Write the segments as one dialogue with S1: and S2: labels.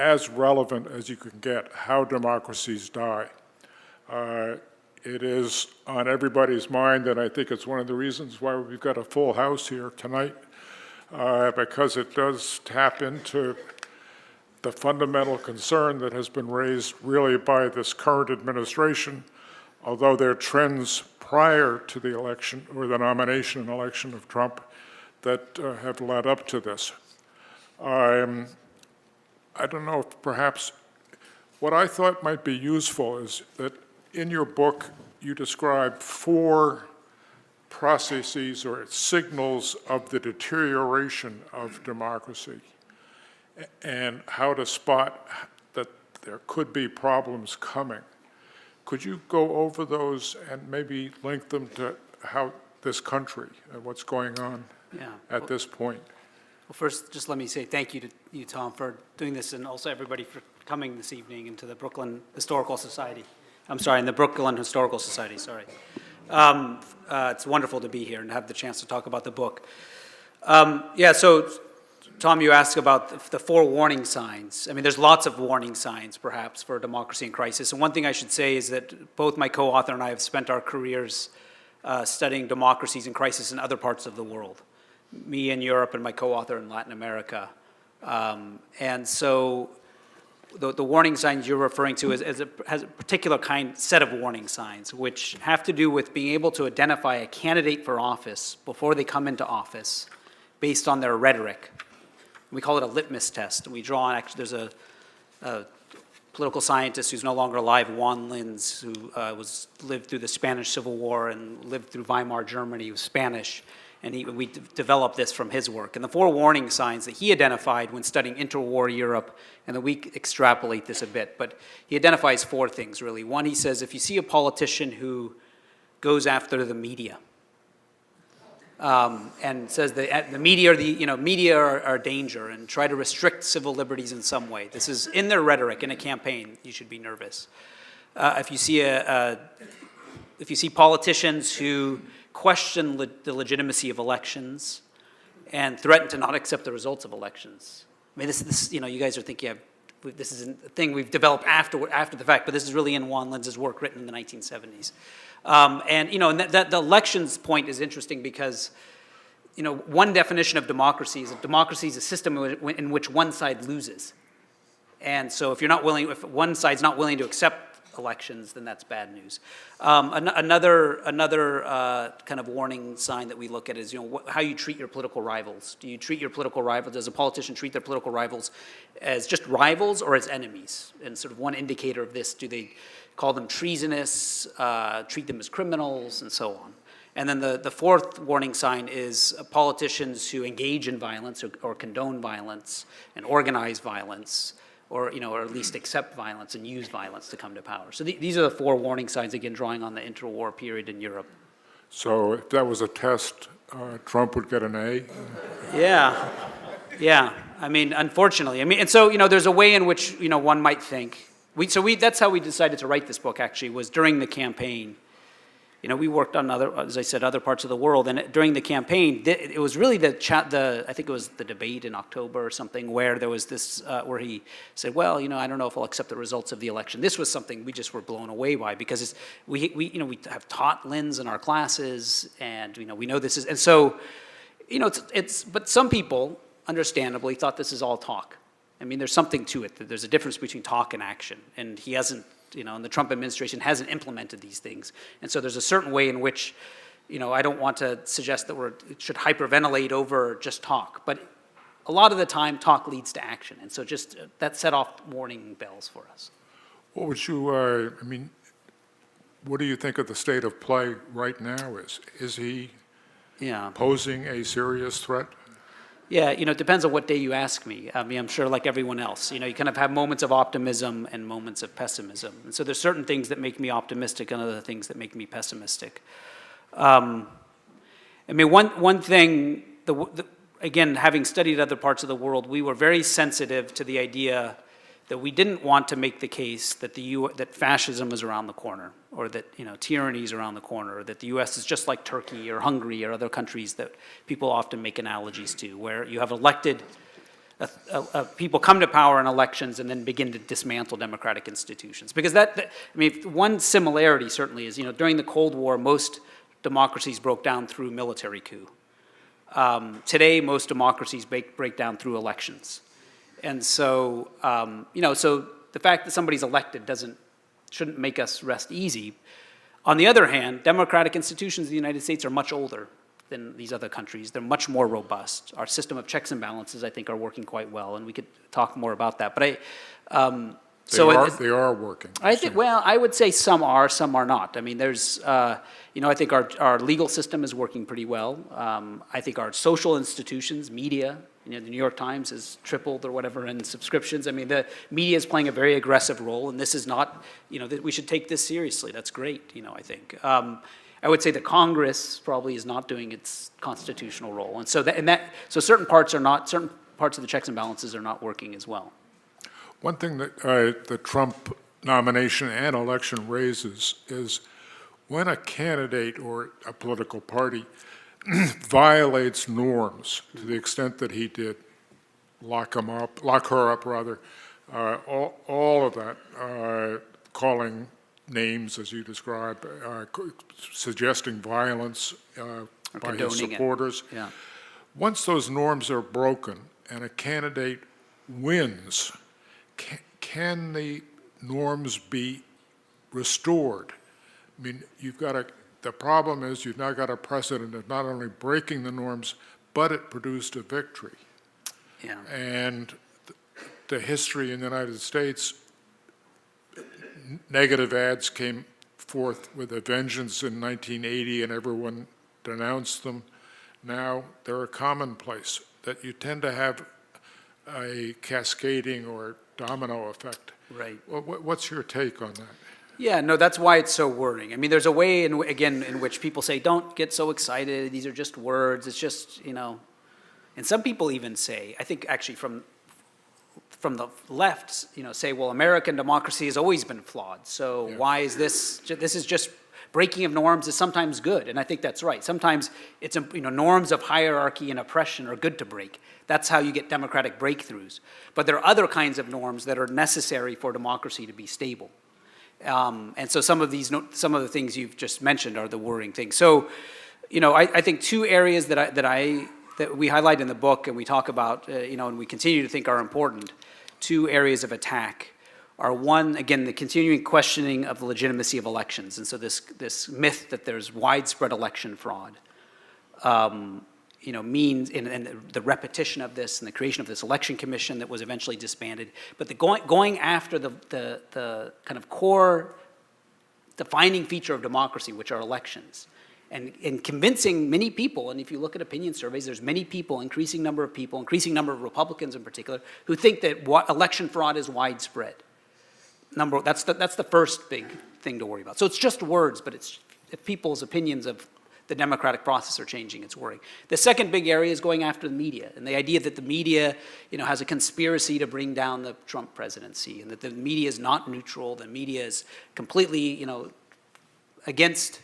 S1: as relevant as you can get, how democracies die. It is on everybody's mind, and I think it's one of the reasons why we've got a full house here tonight, because it does tap into the fundamental concern that has been raised really by this current administration, although there are trends prior to the election or the nomination and election of Trump that have led up to this. I don't know if perhaps what I thought might be useful is that in your book you describe 4 processes or signals of the deterioration of democracy and how to spot that there could be problems coming. Could you go over those and maybe link them to how this country and what's going on at this point?
S2: Well, first, just let me say thank you to you, Tom, for doing this, and also everybody for coming this evening into the Brooklyn Historical Society. I'm sorry, in the Brooklyn Historical Society, sorry. It's wonderful to be here and have the chance to talk about the book. So, Tom, you asked about the 4 warning signs. I mean, there's lots of warning signs, perhaps, for democracy in crisis. And one thing I should say is that both my co-author and I have spent our careers studying democracies in crisis in other parts of the world. Me in Europe and my co-author in Latin America. And so the warning signs you're referring to has a particular set of warning signs, which have to do with being able to identify a candidate for office before they come into office based on their rhetoric. We call it a litmus test. And we draw on, actually, there's a political scientist who's no longer alive, Juan Linz, who lived through the Spanish Civil War and lived through Weimar Germany. He was Spanish. And we developed this from his work. And the 4 warning signs that he identified when studying interwar Europe, and then we extrapolate this a bit, but he identifies 4 things, really. One, he says, if you see a politician who goes after the media, and says the media are a danger and try to restrict civil liberties in some way. This is in their rhetoric in a campaign. You should be nervous. If you see politicians who question the legitimacy of elections and threaten to not accept the results of elections. I mean, this you guys are thinking this is a thing we've developed after the fact, but this is really in Juan Linz's work written in the 1970s. And the elections point is interesting because, one definition of democracy is a system in which one side loses. And so if one side's not willing to accept elections, then that's bad news. Another kind of warning sign that we look at is how you treat your political rivals. Do you treat your political rivals? Does a politician treat their political rivals as just rivals or as enemies? And sort of one indicator of this: do they call them treasonous, treat them as criminals, and so on? And then the 4th warning sign is politicians who engage in violence or condone violence and organize violence, or at least accept violence and use violence to come to power. So these are the 4 warning signs, again, drawing on the interwar period in Europe.
S1: So if that was a test, Trump would get an A?
S2: Yeah. I mean, unfortunately. And so, there's a way in which, one might think. That's how we decided to write this book, actually, was during the campaign. We worked on other parts of the world, and during the campaign, it was really I think it was the debate in October or something, where there was this, where he said, well, I don't know if I'll accept the results of the election. This was something we just were blown away by, because we have taught Linz in our classes, and we know this is, and so, but some people, understandably, thought this is all talk. I mean, there's something to it. There's a difference between talk and action, and he hasn't, and the Trump administration hasn't implemented these things. And so there's a certain way in which, I don't want to suggest that it should hyperventilate over just talk, but a lot of the time talk leads to action. And so just that set off warning bells for us.
S1: What would you, what do you think of the state of play right now? Is he posing a serious threat?
S2: Yeah, it depends on what day you ask me. I mean, I'm sure like everyone else, you kind of have moments of optimism and moments of pessimism. And so there's certain things that make me optimistic and other things that make me pessimistic. One thing, again, having studied other parts of the world, we were very sensitive to the idea that we didn't want to make the case that that fascism is around the corner, or that tyranny is around the corner, or that the U.S. is just like Turkey or Hungary or other countries that people often make analogies to, where you have elected people come to power in elections and then begin to dismantle democratic institutions. Because I mean, one similarity certainly is, during the Cold War, most democracies broke down through military coup. Today, most democracies break down through elections. And so, so the fact that somebody's elected shouldn't make us rest easy. On the other hand, democratic institutions in the United States are much older than these other countries. They're much more robust. Our system of checks and balances, I think, are working quite well, and we could talk more about that. But
S1: they are working.
S2: I think, well, I would say some are not. I mean, there's, I think our legal system is working pretty well. I think our social institutions, media, the New York Times has tripled or whatever in subscriptions. I mean, the media is playing a very aggressive role, and this is not, that we should take this seriously. That's great, I think. I would say that Congress probably is not doing its constitutional role, and so certain parts of the checks and balances are not working as well.
S1: One thing that the Trump nomination and election raises is when a candidate or a political party violates norms to the extent that he did, lock her up, all of that, calling names, as you describe, suggesting violence by his supporters.
S2: Yeah.
S1: Once those norms are broken and a candidate wins, can the norms be restored? I mean, the problem is you've now got a precedent of not only breaking the norms, but it produced a victory.
S2: Yeah.
S1: And the history in the United States, negative ads came forth with a vengeance in 1980 and everyone denounced them. Now they're a commonplace, that you tend to have a cascading or domino effect.
S2: Right.
S1: What's your take on that?
S2: Yeah, no, that's why it's so worrying. I mean, there's a way, in which people say, don't get so excited, these are just words, it's just, and some people even say, I think actually from the left, say, well, American democracy has always been flawed, so why is this is just breaking of norms is sometimes good, and I think that's right. Sometimes it's, norms of hierarchy and oppression are good to break. That's how you get democratic breakthroughs. But there are other kinds of norms that are necessary for democracy to be stable. And so some of the things you've just mentioned are the worrying things. So, I think two areas that we highlight in the book and we talk about, and we continue to think are important, two areas of attack are, one, again, the continuing questioning of the legitimacy of elections. And so this myth that there's widespread election fraud, means, and the repetition of this and the creation of this election commission that was eventually disbanded, but the going after the kind of core defining feature of democracy, which are elections, and convincing many people, and if you look at opinion surveys, there's many people, increasing number of Republicans in particular, who think that election fraud is widespread. That's the first big thing to worry about. So it's just words, but if people's opinions of the democratic process are changing, it's worrying. The second big area is going after the media, and the idea that the media, has a conspiracy to bring down the Trump presidency, and that the media is not neutral, the media is completely, against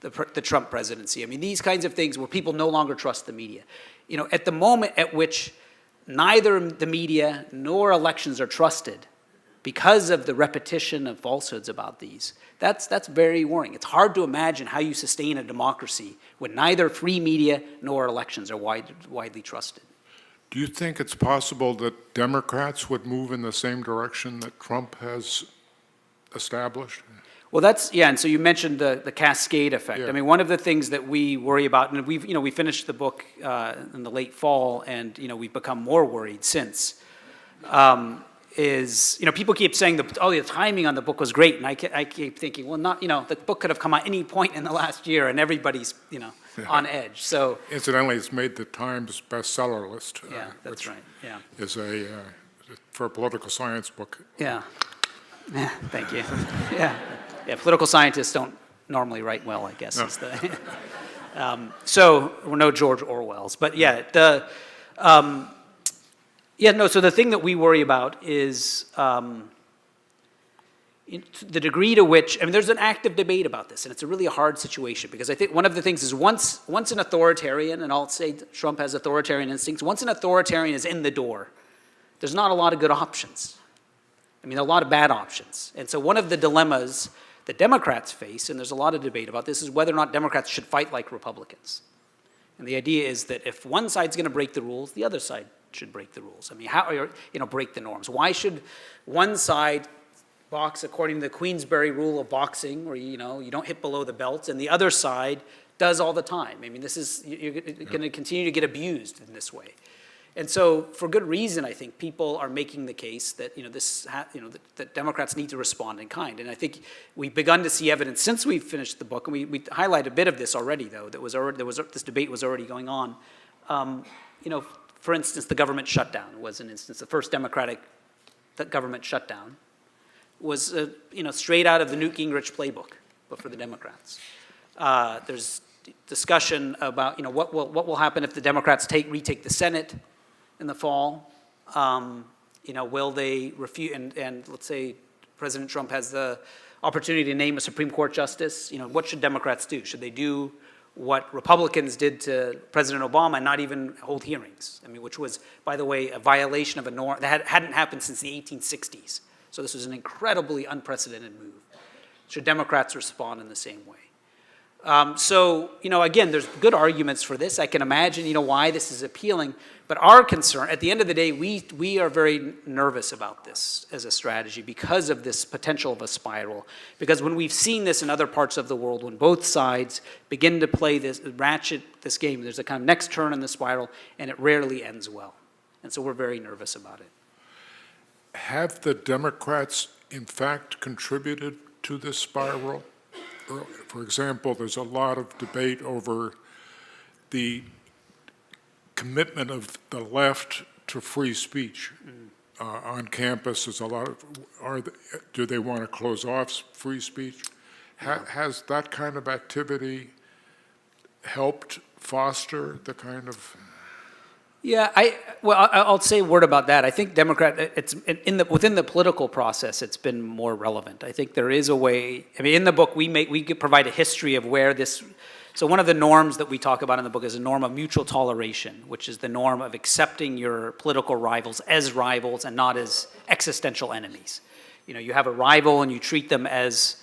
S2: the Trump presidency. I mean, these kinds of things where people no longer trust the media. At the moment at which neither the media nor elections are trusted because of the repetition of falsehoods about these, that's very worrying. It's hard to imagine how you sustain a democracy when neither free media nor elections are widely trusted.
S1: Do you think it's possible that Democrats would move in the same direction that Trump has established?
S2: Well, and so you mentioned the cascade effect. Yeah. I mean, one of the things that we worry about, and we finished the book in the late fall, and we've become more worried since, is, people keep saying the timing on the book was great, and I keep thinking, well, the book could have come out any point in the last year, and everybody's, on edge. So
S1: incidentally, it's made the Times bestseller list.
S2: Yeah, that's right. Yeah,
S1: is for a political science book.
S2: Yeah. Yeah. Thank you. Yeah. Yeah. Political scientists don't normally write well, I guess. No. So we're no George Orwells, but yeah, so the thing that we worry about is, the degree to which, I mean, there's an active debate about this, and it's a really hard situation, because I think one of the things is once an authoritarian, and I'll say Trump has authoritarian instincts, once an authoritarian is in the door, there's not a lot of good options. I mean, a lot of bad options. And so one of the dilemmas that Democrats face, and there's a lot of debate about this, is whether or not Democrats should fight like Republicans. And the idea is that if one side's going to break the rules, the other side should break the rules. I mean, how, break the norms. Why should one side box according to the Queensberry rule of boxing, where you don't hit below the belt, and the other side does all the time? I mean, you're going to continue to get abused in this way. And so, for good reason, I think people are making the case that that Democrats need to respond in kind. And I think we've begun to see evidence since we've finished the book, and we highlight a bit of this already, though. This debate was already going on. For instance, the government shutdown was an instance. The first Democratic government shutdown was straight out of the Newt Gingrich playbook, but for the Democrats. There's discussion about what will happen if the Democrats retake the Senate in the fall. Will they refuse? And let's say President Trump has the opportunity to name a Supreme Court justice. What should Democrats do? Should they do what Republicans did to President Obama and not even hold hearings? I mean, which was, by the way, a violation of a norm that hadn't happened since the 1860s. So this was an incredibly unprecedented move. Should Democrats respond in the same way? Again, there's good arguments for this. I can imagine, why this is appealing. But our concern, at the end of the day, we are very nervous about this as a strategy because of this potential of a spiral. Because when we've seen this in other parts of the world, when both sides begin to play ratchet this game, there's a kind of next turn in the spiral, and it rarely ends well. And so we're very nervous about it.
S1: Have the Democrats, in fact, contributed to this spiral? For example, there's a lot of debate over the commitment of the left to free speech on campus. There's a lot of, do they want to close off free speech? Has that kind of activity helped foster the kind of?
S2: Yeah, I'll say a word about that. I think within the political process, it's been more relevant. I think there is a way. I mean, in the book, we provide a history of where this. So one of the norms that we talk about in the book is a norm of mutual toleration, which is the norm of accepting your political rivals as rivals and not as existential enemies. You have a rival and you treat them as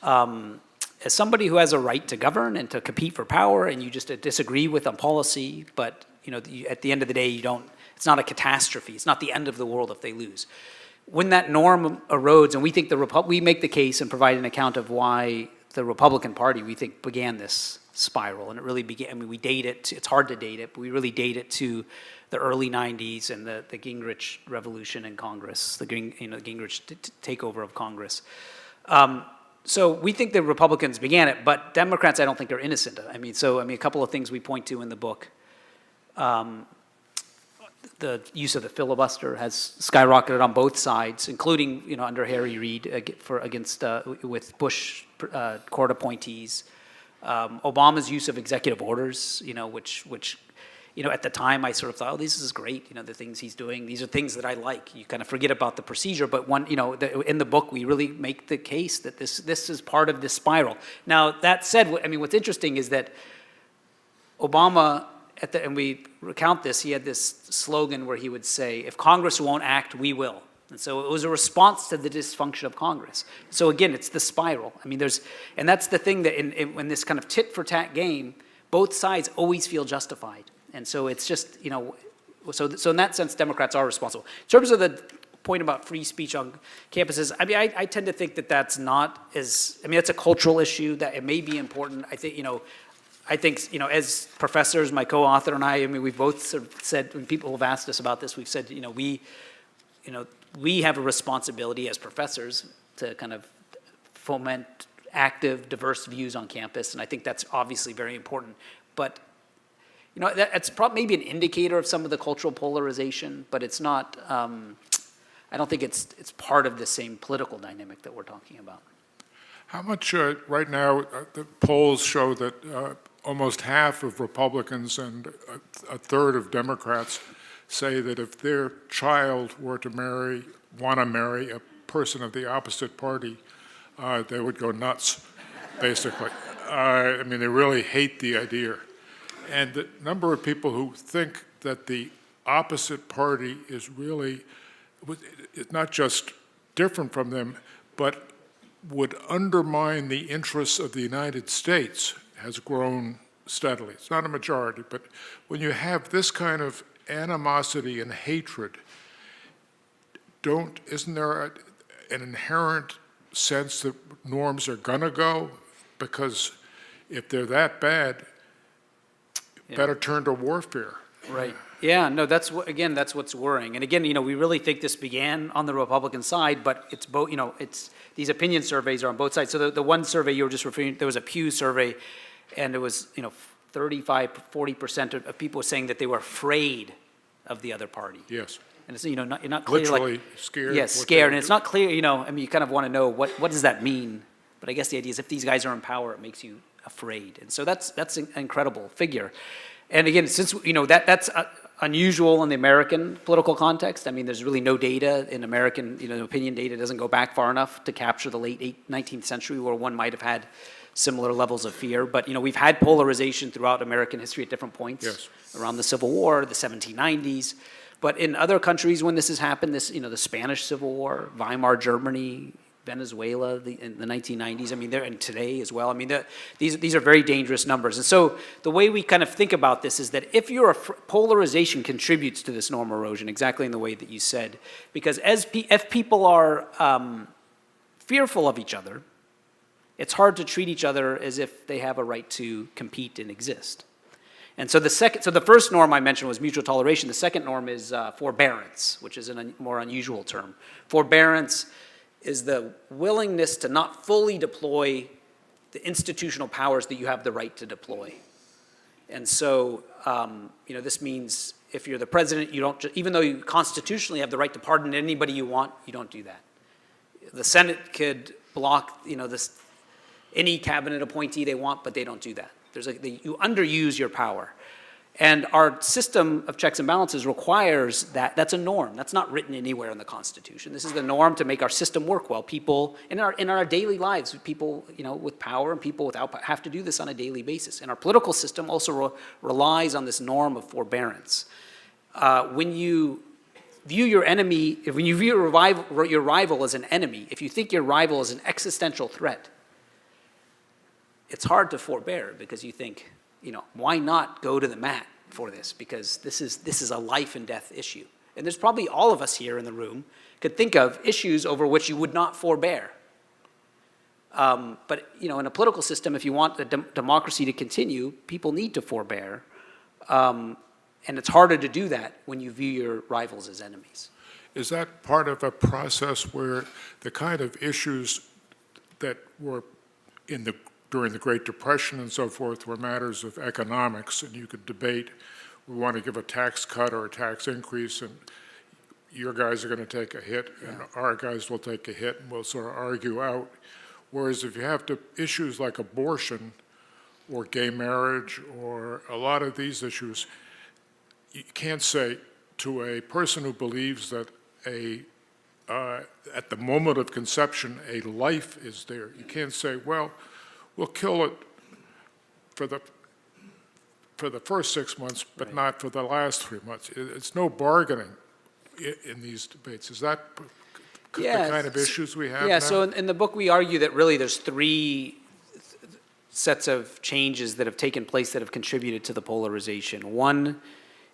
S2: somebody who has a right to govern and to compete for power, and you just disagree with on policy, but at the end of the day, it's not a catastrophe. It's not the end of the world if they lose. When that norm erodes, and we think we make the case and provide an account of why the Republican Party, we think, began this spiral. And it really began, I mean, we date it, it's hard to date it, but we really date it to the early 90s and the Gingrich revolution in Congress, the Gingrich takeover of Congress. So we think the Republicans began it, but Democrats, I don't think, are innocent. I mean, a couple of things we point to in the book. The use of the filibuster has skyrocketed on both sides, including under Harry Reid with Bush court appointees. Obama's use of executive orders, which at the time I sort of thought, oh, this is great. The things he's doing, these are things that I like. You kind of forget about the procedure, but in the book we really make the case that this is part of this spiral. Now that said, what's interesting is that Obama. And we recount this, he had this slogan where he would say, if Congress won't act, we will. And so it was a response to the dysfunction of Congress. So again, it's the spiral. And that's the thing that in this kind of tit-for-tat game, both sides always feel justified. And so it's just, so in that sense, Democrats are responsible. In terms of the point about free speech on campuses, I tend to think that that's not as, that's a cultural issue, that it may be important. I think, as professors, my co-author and I we've both sort of said, when people have asked us about this, we've said, we have a responsibility as professors to kind of foment active, diverse views on campus, and I think that's obviously very important. But, that's probably maybe an indicator of some of the cultural polarization, but it's not, I don't think it's part of the same political dynamic that we're talking about.
S1: How much, right now, the polls show that almost half of Republicans and a third of Democrats say that if their child were to want to marry a person of the opposite party, they would go nuts, basically. I mean, they really hate the idea. And the number of people who think that the opposite party is really, it's not just different from them, but would undermine the interests of the United States has grown steadily. It's not a majority, but when you have this kind of animosity and hatred, isn't there an inherent sense that norms are gonna go? Because if they're that bad, better turn to warfare.
S2: Right. Yeah, no, that's what's worrying. And again, we really think this began on the Republican side, but it's both, it's these opinion surveys are on both sides. So the one survey you were just referring, there was a Pew survey, and it was, 35-40% of people saying that they were afraid of the other party.
S1: Yes.
S2: And it's, you're not clear.
S1: Literally scared.
S2: Yes, scared. And it's not clear, you kind of want to know what does that mean? But I guess the idea is if these guys are in power, it makes you afraid. And so that's an incredible figure. And again, since, that's unusual in the American political context. I mean, there's really no data in American, opinion data doesn't go back far enough to capture the late 19th century where one might have had similar levels of fear. But, we've had polarization throughout American history at different points.
S1: Yes. Around
S2: the Civil War, the 1790s. But in other countries when this has happened, the Spanish Civil War, Weimar Germany, Venezuela in the 1990s, and today as well. These are very dangerous numbers. And so the way we kind of think about this is that if polarization contributes to this norm erosion, exactly in the way that you said, because if people are fearful of each other, it's hard to treat each other as if they have a right to compete and exist. And so the first norm I mentioned was mutual toleration. The second norm is forbearance, which is a more unusual term. Forbearance is the willingness to not fully deploy the institutional powers that you have the right to deploy. And so, this means if you're the president, you don't, even though you constitutionally have the right to pardon anybody you want, you don't do that. The Senate could block, any cabinet appointee they want, but they don't do that. You underuse your power. And our system of checks and balances requires that. That's a norm. That's not written anywhere in the Constitution. This is the norm to make our system work well. People, in our daily lives, people, with power and people without power have to do this on a daily basis. And our political system also relies on this norm of forbearance. When you view your enemy, when you view your rival as an enemy, if you think your rival is an existential threat, it's hard to forbear because you think, why not go to the mat for this? Because this is a life and death issue. And there's probably all of us here in the room could think of issues over which you would not forbear. But in a political system, if you want the democracy to continue, people need to forbear. And it's harder to do that when you view your rivals as enemies.
S1: Is that part of a process where the kind of issues that were during the Great Depression and so forth were matters of economics, and you could debate, we want to give a tax cut or a tax increase, and your guys are going to take a hit, and our guys will take a hit, and we'll sort of argue out. Whereas if you have issues like abortion or gay marriage or a lot of these issues, you can't say to a person who believes that at the moment of conception a life is there, you can't say, well, we'll kill it for the first 6 months, but not for the last 3 months. It's no bargaining in these debates. Is that the kind of issues we have now?
S2: So in the book we argue that really there's three sets of changes that have taken place that have contributed to the polarization. One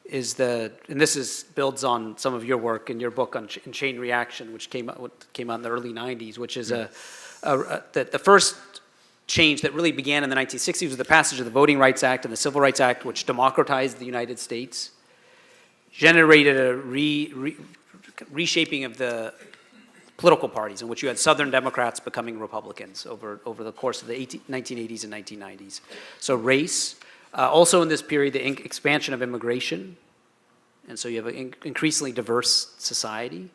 S2: is and this builds on some of your work in your book on chain reaction, which came out in the early 90s, which is the first change that really began in the 1960s was the passage of the Voting Rights Act and the Civil Rights Act, which democratized the United States, generated a reshaping of the political parties in which you had Southern Democrats becoming Republicans over the course of the 1980s and 1990s. So race, also in this period, the expansion of immigration, and so you have an increasingly diverse society.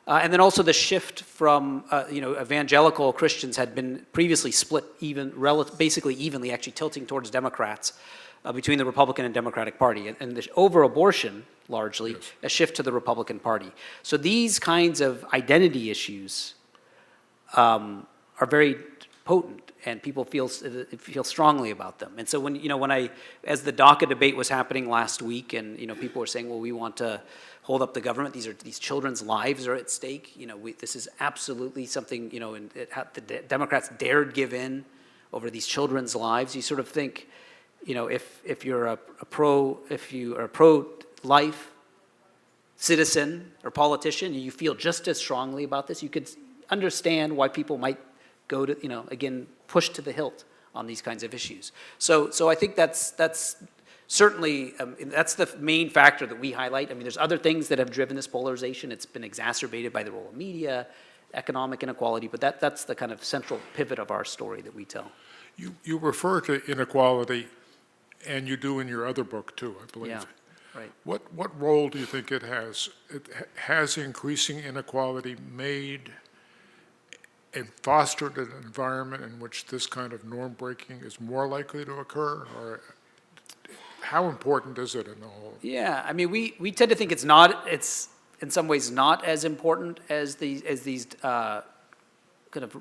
S2: And then also the shift from, evangelical Christians had been previously split basically evenly, actually tilting towards Democrats between the Republican and Democratic Party, and over abortion, largely,
S1: Yes.
S2: a shift to the Republican Party. So these kinds of identity issues are very potent, and people feel strongly about them. And so as the DACA debate was happening last week, and people were saying, well, we want to hold up the government. These children's lives are at stake. This is absolutely something. And the Democrats dared give in over these children's lives. You sort of think, if you're a pro-life citizen or politician, and you feel just as strongly about this, you could understand why people might go to, again, push to the hilt on these kinds of issues. So I think that's certainly, that's the main factor that we highlight. I mean, there's other things that have driven this polarization. It's been exacerbated by the role of media, economic inequality, but that's the kind of central pivot of our story that we tell.
S1: You refer to inequality, and you do in your other book too, I believe.
S2: Yeah, right.
S1: What role do you think it has? Has increasing inequality made and fostered an environment in which this kind of norm breaking is more likely to occur, or how important is it in the whole?
S2: Yeah, I mean, we tend to think it's in some ways not as important as these kind of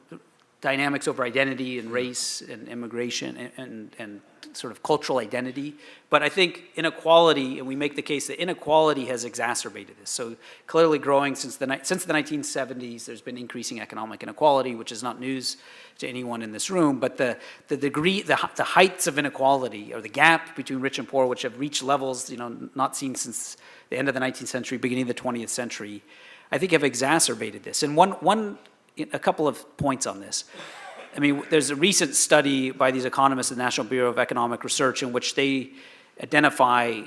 S2: dynamics over identity and race and immigration and sort of cultural identity. But I think inequality, and we make the case that inequality has exacerbated this. So clearly growing since the 1970s, there's been increasing economic inequality, which is not news to anyone in this room. But the degree, the heights of inequality, or the gap between rich and poor, which have reached levels not seen since the end of the 19th century, beginning of the 20th century, I think have exacerbated this. And a couple of points on this. I mean, there's a recent study by these economists at the National Bureau of Economic Research in which they identify,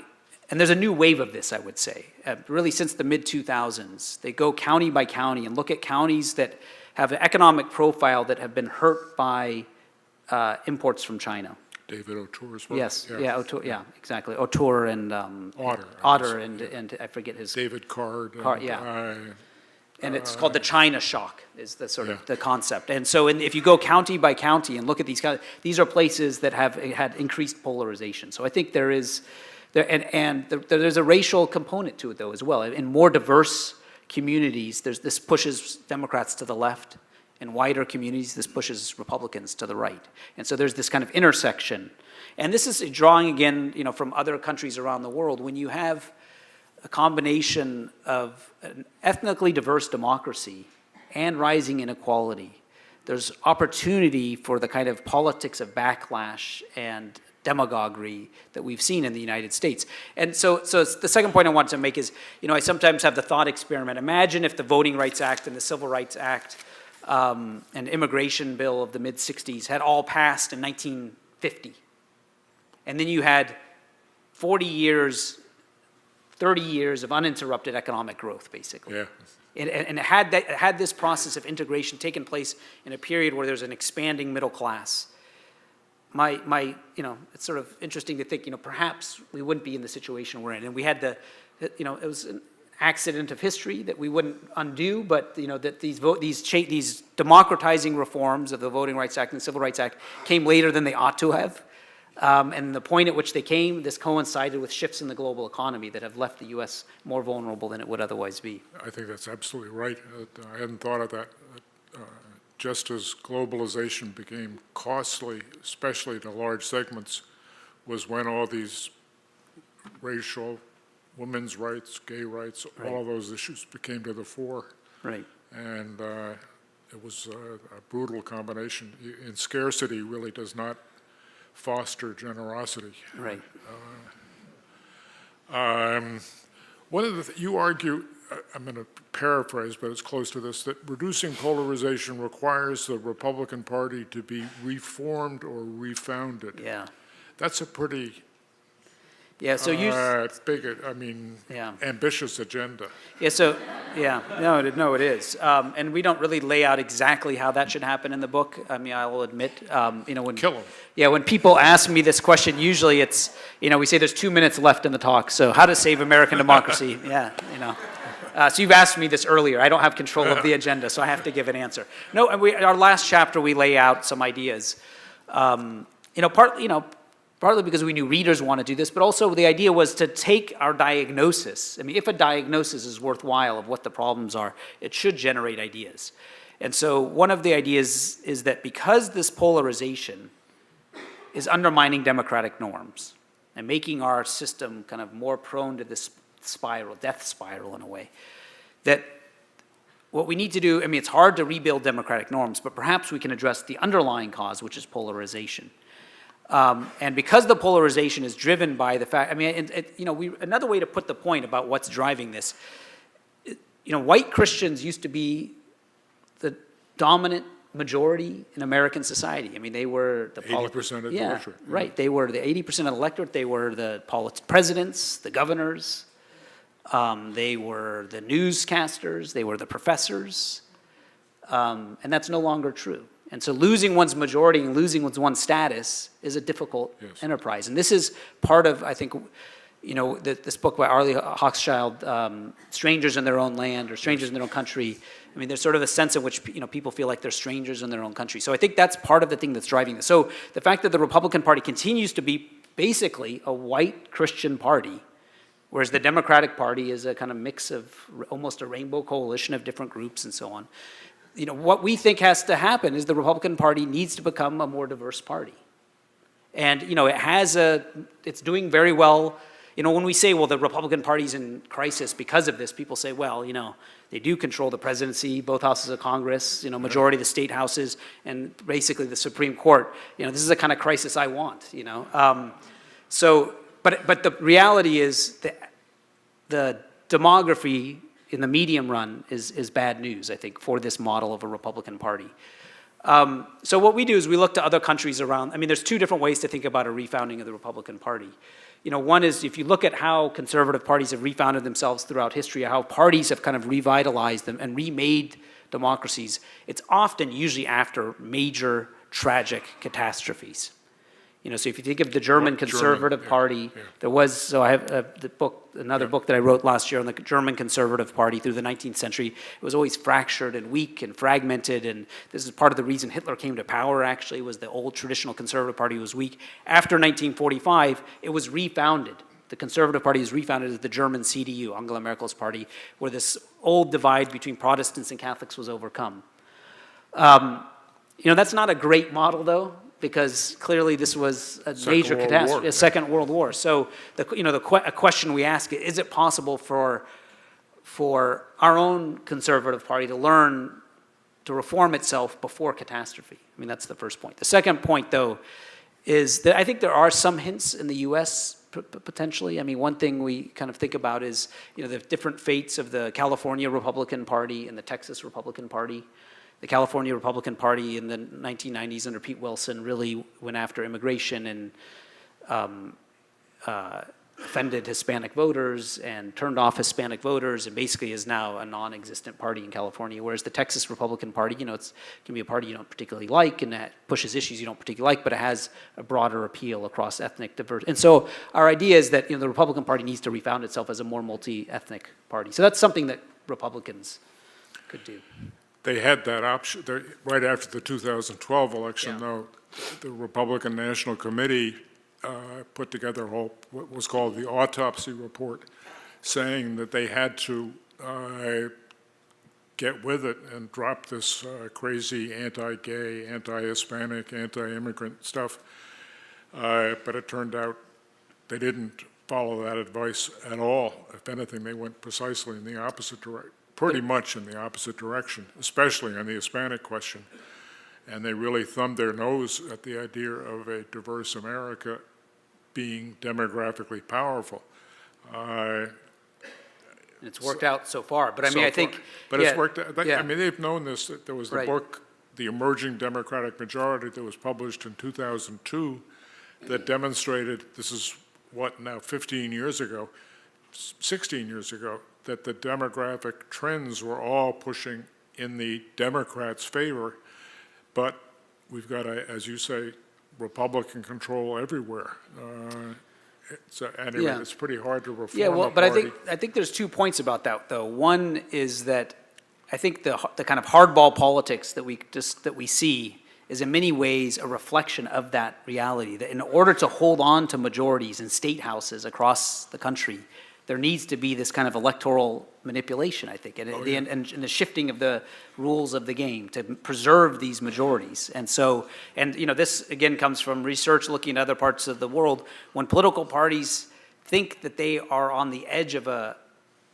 S2: and there's a new wave of this, I would say, really since the mid-2000s. They go county by county and look at counties that have an economic profile that have been hurt by imports from China.
S1: David O'Toore's work?
S2: Yes, yeah, exactly. O'Toole and Otter and I forget his...
S1: David Card.
S2: And it's called the China shock, is the sort of the concept. And so if you go county by county and look at these are places that have had increased polarization. So I think there's a racial component to it, though, as well. In more diverse communities, this pushes Democrats to the left. In wider communities, this pushes Republicans to the right. And so there's this kind of intersection. And this is drawing, again, from other countries around the world. When you have a combination of an ethnically diverse democracy and rising inequality, there's opportunity for the kind of politics of backlash and demagoguery that we've seen in the United States. And so the second point I wanted to make is, I sometimes have the thought experiment. Imagine if the Voting Rights Act and the Civil Rights Act and immigration bill of the mid-60s had all passed in 1950. And then you had 40 years 30 years of uninterrupted economic growth, basically. Yeah. And had this process of integration taken place in a period where there's an expanding middle class, it's sort of interesting to think, perhaps we wouldn't be in the situation we're in. And we had it was an accident of history that we wouldn't undo, but that these democratizing reforms of the Voting Rights Act and the Civil Rights Act came later than they ought to have. And the point at which they came, this coincided with shifts in the global economy that have left the U.S. more vulnerable than it would otherwise be.
S1: I think that's absolutely right. I hadn't thought of that. Just as globalization became costly, especially to large segments, was when all these racial, women's rights, gay rights, right, all of those issues became to the fore.
S2: Right.
S1: And it was a brutal combination. And scarcity really does not foster generosity.
S2: Right.
S1: One of you argue, I'm going to paraphrase, but it's close to this, that reducing polarization requires the Republican Party to be reformed or refounded.
S2: Yeah.
S1: That's a pretty big, ambitious agenda.
S2: Yeah, no, it is. And we don't really lay out exactly how that should happen in the book. I mean, I will admit, when...
S1: Kill 'em.
S2: Yeah, when people ask me this question, usually it's, we say there's 2 minutes left in the talk, so how to save American democracy? Yeah, so you've asked me this earlier. I don't have control of the agenda, so I have to give an answer. No, our last chapter, we lay out some ideas. partly because we knew readers want to do this, but also the idea was to take our diagnosis. I mean, if a diagnosis is worthwhile of what the problems are, it should generate ideas. And so one of the ideas is that because this polarization is undermining democratic norms and making our system kind of more prone to this spiral, death spiral in a way, that what we need to do, I mean, it's hard to rebuild democratic norms, but perhaps we can address the underlying cause, which is polarization. And because the polarization is driven by the fact, I mean, another way to put the point about what's driving this, white Christians used to be the dominant majority in American society. I mean, they were the
S1: 80% of the electorate.
S2: Right. They were the 80% of the electorate. They were the presidents, the governors. They were the newscasters. They were the professors. And that's no longer true. And so losing one's majority and losing one's status is a difficult enterprise. And this is part of, I think, this book by Arlie Hochschild, Strangers in Their Own Land or Strangers in Their Own Country. I mean, there's sort of a sense in which people feel like they're strangers in their own country. So I think that's part of the thing that's driving this. So the fact that the Republican Party continues to be basically a white Christian party, whereas the Democratic Party is a kind of mix of almost a rainbow coalition of different groups and so on. What we think has to happen is the Republican Party needs to become a more diverse party. And, it's doing very well. When we say, well, the Republican Party's in crisis because of this, people say, well, they do control the presidency, both houses of Congress, majority of the state houses, and basically the Supreme Court. This is the kind of crisis I want, But the reality is that the demography in the medium run is bad news, I think, for this model of a Republican Party. So what we do is we look to other countries around. I mean, there's two different ways to think about a refounding of the Republican Party. One is if you look at how conservative parties have refounded themselves throughout history, how parties have kind of revitalized them and remade democracies, it's often usually after major tragic catastrophes. So if you think of the German Conservative Party, there was, so I have another book that I wrote last year on the German Conservative Party through the 19th century. It was always fractured and weak and fragmented, and this is part of the reason Hitler came to power, actually, was the old traditional Conservative Party was weak. After 1945, it was refounded. The Conservative Party was refounded as the German CDU, Angela Merkel's party, where this old divide between Protestants and Catholics was overcome. That's not a great model, though, because clearly this was a major catastrophe, a Second World War. So a question we ask is it possible for our own conservative party to learn to reform itself before catastrophe? I mean, that's the first point. The second point, though, is that I think there are some hints in the U.S. Potentially. I mean, one thing we kind of think about is the different fates of the California Republican Party and the Texas Republican Party. The California Republican Party in the 1990s under Pete Wilson really went after immigration and offended Hispanic voters and turned off Hispanic voters and basically is now a non-existent party in California. Whereas the Texas Republican Party, it can be a party you don't particularly like and that pushes issues you don't particularly like, but it has a broader appeal across ethnic diversity. And so our idea is that the Republican Party needs to refound itself as a more multi-ethnic party. So that's something that Republicans could do.
S1: They had that option right after the 2012 election, though. The Republican National Committee put together what was called the autopsy report, saying that they had to get with it and drop this crazy anti-gay, anti-Hispanic, anti-immigrant stuff. But it turned out they didn't follow that advice at all. If anything, they went precisely in the opposite direction. Pretty much in the opposite direction, especially on the Hispanic question. And they really thumbed their nose at the idea of a diverse America being demographically powerful.
S2: It's worked out so far, but I mean, I think...
S1: But it's worked out. I mean, they've known this. There was the
S2: Right.
S1: book, The Emerging Democratic Majority, that was published in 2002 that demonstrated, this is what, now 15 years ago, 16 years ago, that the demographic trends were all pushing in the Democrats' favor, but we've got, as you say, Republican control everywhere. Anyway, it's pretty hard to reform a
S2: but
S1: party.
S2: I think there's 2 points about that, though. One is that I think the kind of hardball politics that we see is in many ways a reflection of that reality, that in order to hold on to majorities in state houses across the country, there needs to be this kind of electoral manipulation, I think, and the shifting of the rules of the game to preserve these majorities. And so, this again comes from research looking at other parts of the world. When political parties think that they are on the edge of a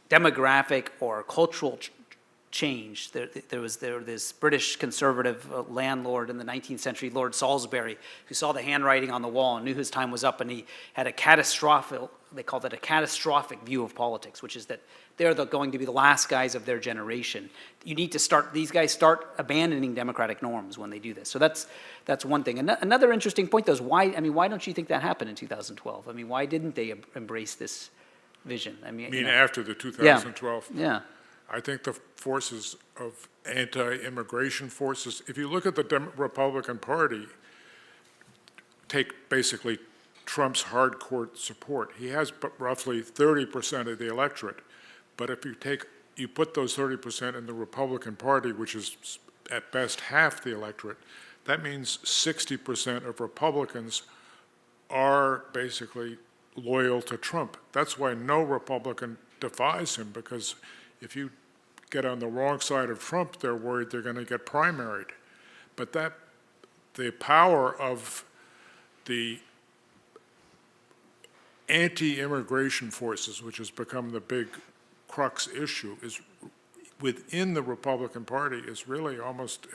S2: demographic or cultural change. There was this British conservative landlord in the 19th century, Lord Salisbury, who saw the handwriting on the wall and knew his time was up, and he had a catastrophic, they called it a catastrophic view of politics, which is that they're going to be the last guys of their generation. You need to these guys start abandoning democratic norms when they do this. So that's one thing. Another interesting point, though, is why don't you think that happened in 2012? I mean, why didn't they embrace this vision? I mean,
S1: after the 2012?
S2: Yeah.
S1: I think the forces of anti-immigration forces, if you look at the Republican Party, take basically Trump's hardcore support. He has roughly 30% of the electorate. But if you put those 30% in the Republican Party, which is at best half the electorate, that means 60% of Republicans are basically loyal to Trump. That's why no Republican defies him, because if you get on the wrong side of Trump, they're worried they're going to get primaried. But the power of the anti-immigration forces, which has become the big crux issue, is within the Republican Party is really almost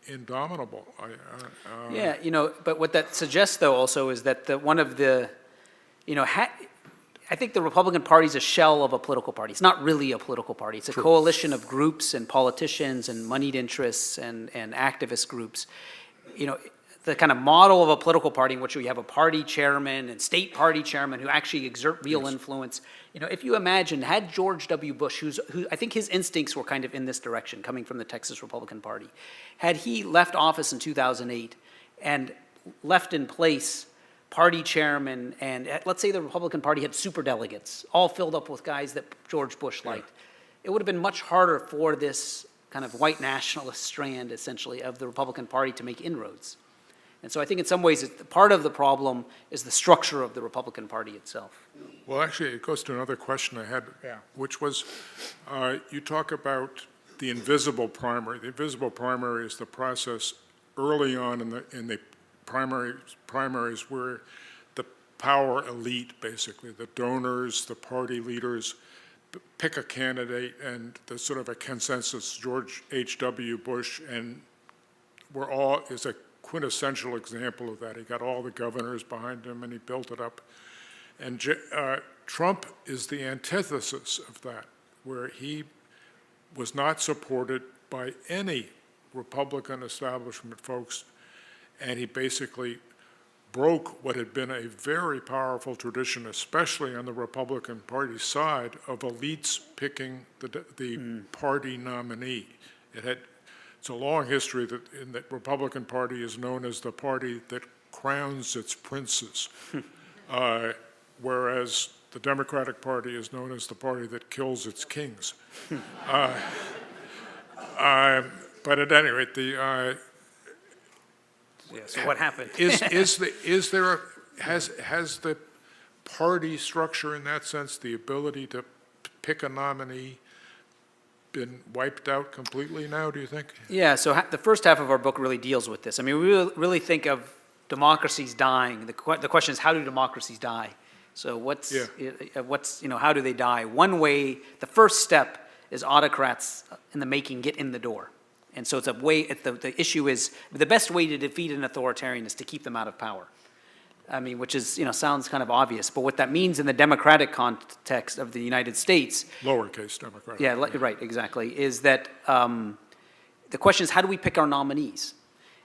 S1: indomitable.
S2: But what that suggests, though, also is that I think the Republican Party is a shell of a political party. It's not really a political party. It's a coalition of groups and politicians and moneyed interests and activist groups. The kind of model of a political party in which we have a party chairman and state party chairman who actually exert real influence. If you imagine, had George W. Bush, who I think his instincts were kind of in this direction, coming from the Texas Republican Party, had he left office in 2008 and left in place party chairman, and let's say the Republican Party had superdelegates, all filled up with guys that George Bush liked, it would have been much harder for this kind of white nationalist strand, essentially, of the Republican Party to make inroads. And so I think in some ways, part of the problem is the structure of the Republican Party itself.
S1: Well, actually, it goes to another question I had, which was, you talk about the invisible primary. The invisible primary is the process early on in the primaries where the power elite, basically, the donors, the party leaders, pick a candidate, and there's sort of a consensus. George H.W. Bush and is a quintessential example of that. He got all the governors behind him and he built it up. And Trump is the antithesis of that, where he was not supported by any Republican establishment folks, and he basically broke what had been a very powerful tradition, especially on the Republican Party side, of elites picking the party nominee. It's a long history that in the Republican Party is known as the party that crowns its princes, whereas the Democratic Party is known as the party that kills its kings. But at any rate,
S2: So what happened?
S1: has the party structure, in that sense, the ability to pick a nominee, been wiped out completely now, do you think?
S2: Yeah, so the first half of our book really deals with this. I mean, we really think of democracies dying. The question is, how do democracies die? So how do they die? One way, the first step is autocrats in the making get in the door. And so the issue is, the best way to defeat an authoritarian is to keep them out of power. I mean, which is, sounds kind of obvious, but what that means in the democratic context of the United States.
S1: Lowercase democratic.
S2: Yeah, right, exactly, is that the question is, how do we pick our nominees?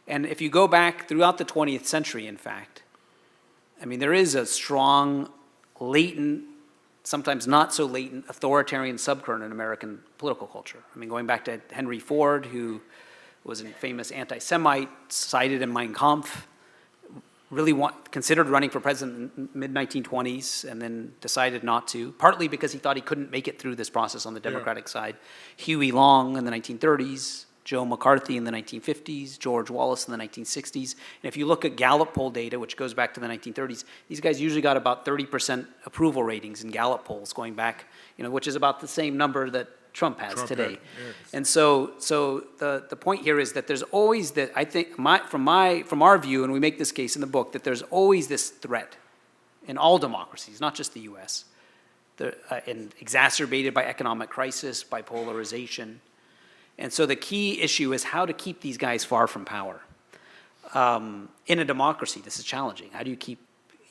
S2: And if you go back throughout the 20th century, in fact, I mean, there is a strong, latent, sometimes not so latent, authoritarian subcurrent in American political culture. I mean, going back to Henry Ford, who was a famous anti-Semite, cited in Mein Kampf, really considered running for president in the mid-1920s and then decided not to, partly because he thought he couldn't make it through this process on the Democratic side. Huey Long in the 1930s, Joe McCarthy in the 1950s, George Wallace in the 1960s. And if you look at Gallup poll data, which goes back to the 1930s, these guys usually got about 30% approval ratings in Gallup polls going back, which is about the same number that Trump has today.
S1: Yes.
S2: And so the point here is that there's always that, I think, from our view, and we make this case in the book, that there's always this threat in all democracies, not just the US, and exacerbated by economic crisis, by polarization. And so the key issue is how to keep these guys far from power. In a democracy, this is challenging. How do you keep,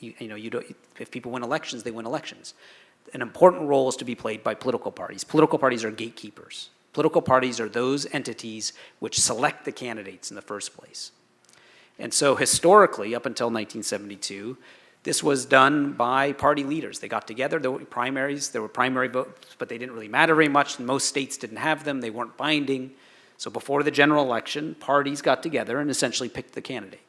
S2: if people win elections, they win elections. An important role is to be played by political parties. Political parties are gatekeepers. Political parties are those entities which select the candidates in the first place. And so historically, up until 1972, this was done by party leaders. They got together, there were primary votes, but they didn't really matter very much. Most states didn't have them, they weren't binding. So before the general election, parties got together and essentially picked the candidates.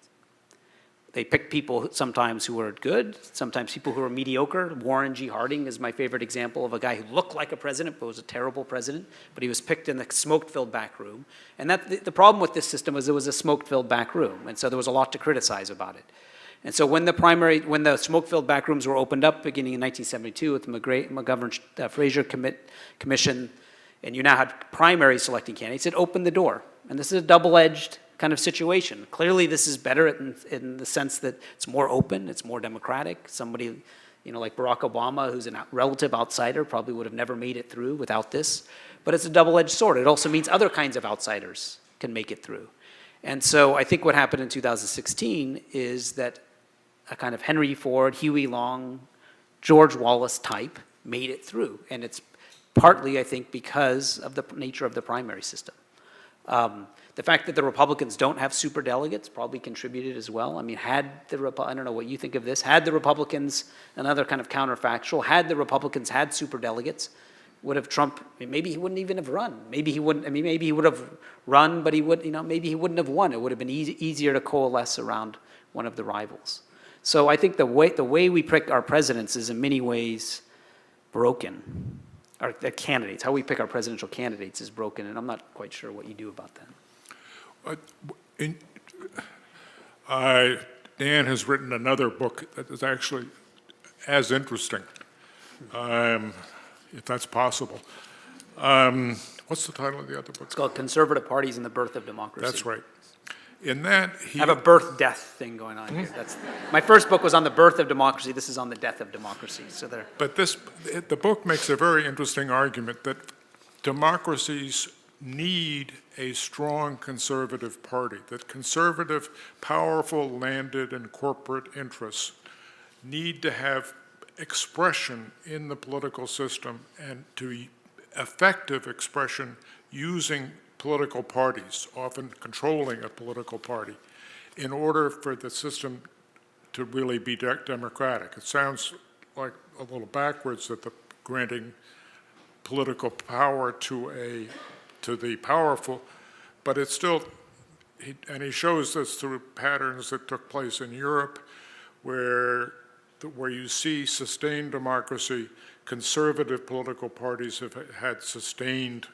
S2: They picked people sometimes who were good, sometimes people who were mediocre. Warren G. Harding is my favorite example of a guy who looked like a president but was a terrible president, but he was picked in the smoke-filled back room. And the problem with this system was it was a smoke-filled back room, and so there was a lot to criticize about it. And so when the smoke-filled back rooms were opened up beginning in 1972 with the McGovern-Fraser Commission, and you now had primaries selecting candidates, it opened the door. And this is a double-edged kind of situation. Clearly this is better in the sense that it's more open, it's more democratic. Somebody, like Barack Obama, who's a relative outsider, probably would have never made it through without this. But it's a double-edged sword. It also means other kinds of outsiders can make it through. And so I think what happened in 2016 is that a kind of Henry Ford, Huey Long, George Wallace type made it through. And it's partly, I think, because of the nature of the primary system. The fact that the Republicans don't have superdelegates probably contributed as well. I mean, I don't know what you think of this, had the Republicans, another kind of counterfactual, had the Republicans had superdelegates, would have Trump, maybe he wouldn't even have run. Maybe he would have run, but maybe he wouldn't have won. It would have been easier to coalesce around one of the rivals. So I think the way we pick our presidents is in many ways broken. Our candidates, how we pick our presidential candidates is broken, and I'm not quite sure what you do about that.
S1: Dan has written another book that is actually as interesting, if that's possible. What's the title of the other book?
S2: It's called Conservative Parties and the Birth of Democracy.
S1: That's right. In that,
S2: I have a birth-death thing going on here. My first book was on the birth of democracy. This is on the death of democracy.
S1: But the book makes a very interesting argument that democracies need a strong conservative party, that conservative, powerful landed and corporate interests need to have expression in the political system, and to effective expression using political parties, often controlling a political party, in order for the system to really be democratic. It sounds like a little backwards that the granting political power to the powerful, but it's still, and he shows this through patterns that took place in Europe, where you see sustained democracy, conservative political parties have had sustained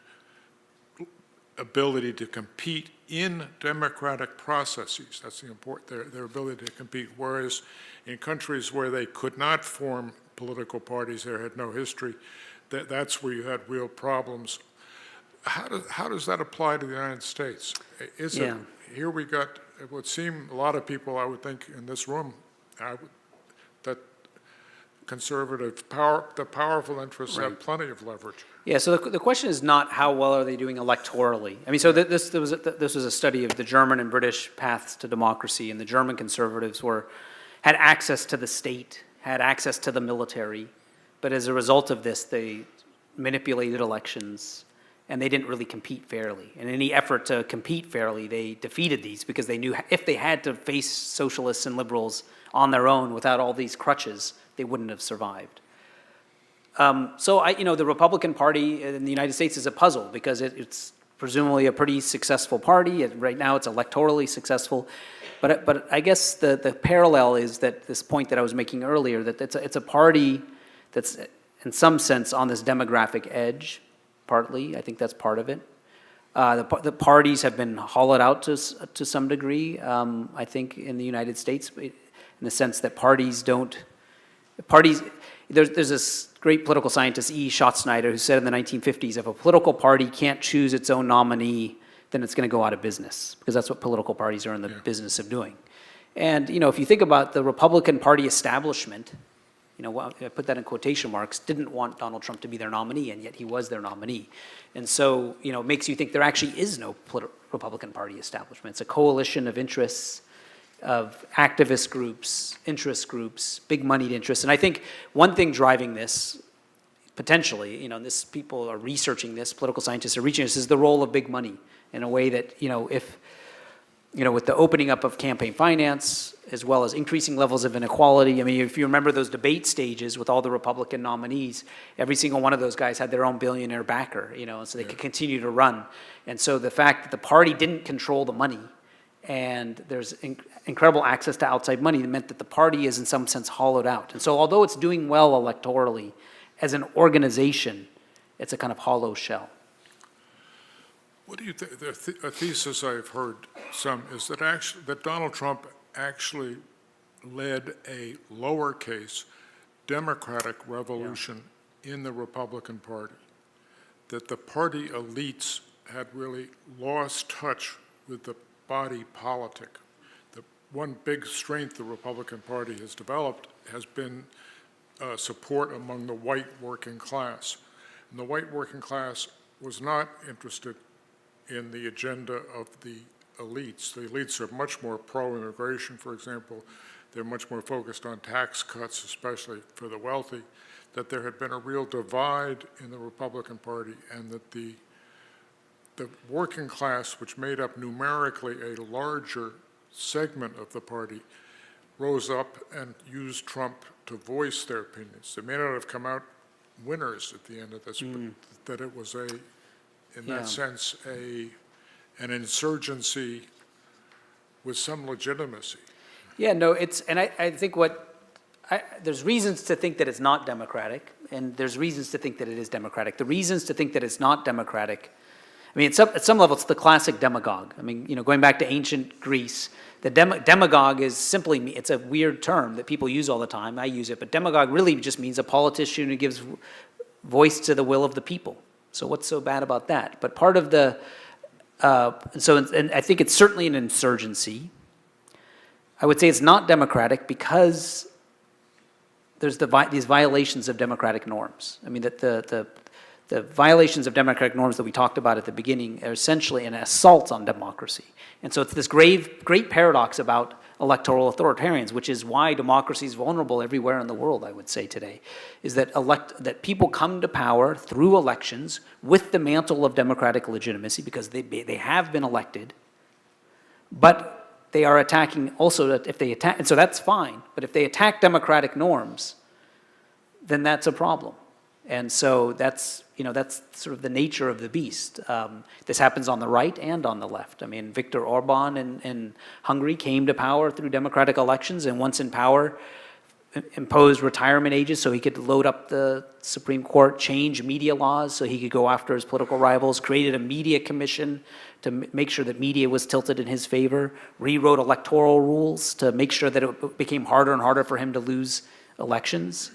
S1: ability to compete in democratic processes. That's the important, their ability to compete. Whereas in countries where they could not form political parties, there had no history, that's where you had real problems. How does that apply to the United States? Here we got, it would seem, a lot of people, I would think, in this room, that the powerful interests have plenty of leverage.
S2: Yeah, so the question is not how well are they doing electorally. I mean, so this was a study of the German and British paths to democracy, and the German conservatives had access to the state, had access to the military, but as a result of this, they manipulated elections, and they didn't really compete fairly. In any effort to compete fairly, they defeated these because they knew if they had to face socialists and liberals on their own without all these crutches, they wouldn't have survived. The Republican Party in the United States is a puzzle because it's presumably a pretty successful party. Right now it's electorally successful. But I guess the parallel is that this point that I was making earlier, that it's a party that's in some sense on this demographic edge, partly. I think that's part of it. The parties have been hollowed out to some degree, I think, in the United States, in the sense that parties, there's this great political scientist, E. Schatzsnyder, who said in the 1950s, if a political party can't choose its own nominee, then it's going to go out of business, because that's what political parties are in the business of doing. And, if you think about the Republican Party establishment, I put that in quotation marks, didn't want Donald Trump to be their nominee, and yet he was their nominee. And so, it makes you think there actually is no Republican Party establishment. It's a coalition of interests, of activist groups, interest groups, big moneyed interests. And I think one thing driving this, potentially, people are researching this, political scientists are reaching this, is the role of big money in a way that, with the opening up of campaign finance, as well as increasing levels of inequality. I mean, if you remember those debate stages with all the Republican nominees, every single one of those guys had their own billionaire backer, so they could continue to run. And so the fact that the party didn't control the money, and there's incredible access to outside money, that meant that the party is in some sense hollowed out. And so although it's doing well electorally, as an organization, it's a kind of hollow shell.
S1: What do you think? A thesis I've heard some is that Donald Trump actually led a lowercase democratic revolution in the Republican Party, that the party elites had really lost touch with the body politic. The one big strength the Republican Party has developed has been support among the white working class. And the white working class was not interested in the agenda of the elites. The elites are much more pro-immigration, for example. They're much more focused on tax cuts, especially for the wealthy, that there had been a real divide in the Republican Party, and that the working class, which made up numerically a larger segment of the party, rose up and used Trump to voice their opinions. They may not have come out winners at the end of this, but that it was in that sense, an insurgency with some legitimacy.
S2: Yeah, no, and I think there's reasons to think that it's not democratic, and there's reasons to think that it is democratic. The reasons to think that it's not democratic, I mean, at some level, it's the classic demagogue. I mean, going back to ancient Greece, the demagogue is simply, it's a weird term that people use all the time. I use it, but demagogue really just means a politician who gives voice to the will of the people. So what's so bad about that? But part of and I think it's certainly an insurgency. I would say it's not democratic because there's these violations of democratic norms. I mean, that the violations of democratic norms that we talked about at the beginning are essentially an assault on democracy. And so it's this great paradox about electoral authoritarians, which is why democracy is vulnerable everywhere in the world, I would say today, is that people come to power through elections with the mantle of democratic legitimacy because they have been elected, but they are attacking also, if they attack, and so that's fine, but if they attack democratic norms, then that's a problem. And so that's sort of the nature of the beast. This happens on the right and on the left. I mean, Viktor Orban in Hungary came to power through democratic elections, and once in power, imposed retirement ages so he could load up the Supreme Court, change media laws so he could go after his political rivals, created a media commission to make sure that media was tilted in his favor, rewrote electoral rules to make sure that it became harder and harder for him to lose elections.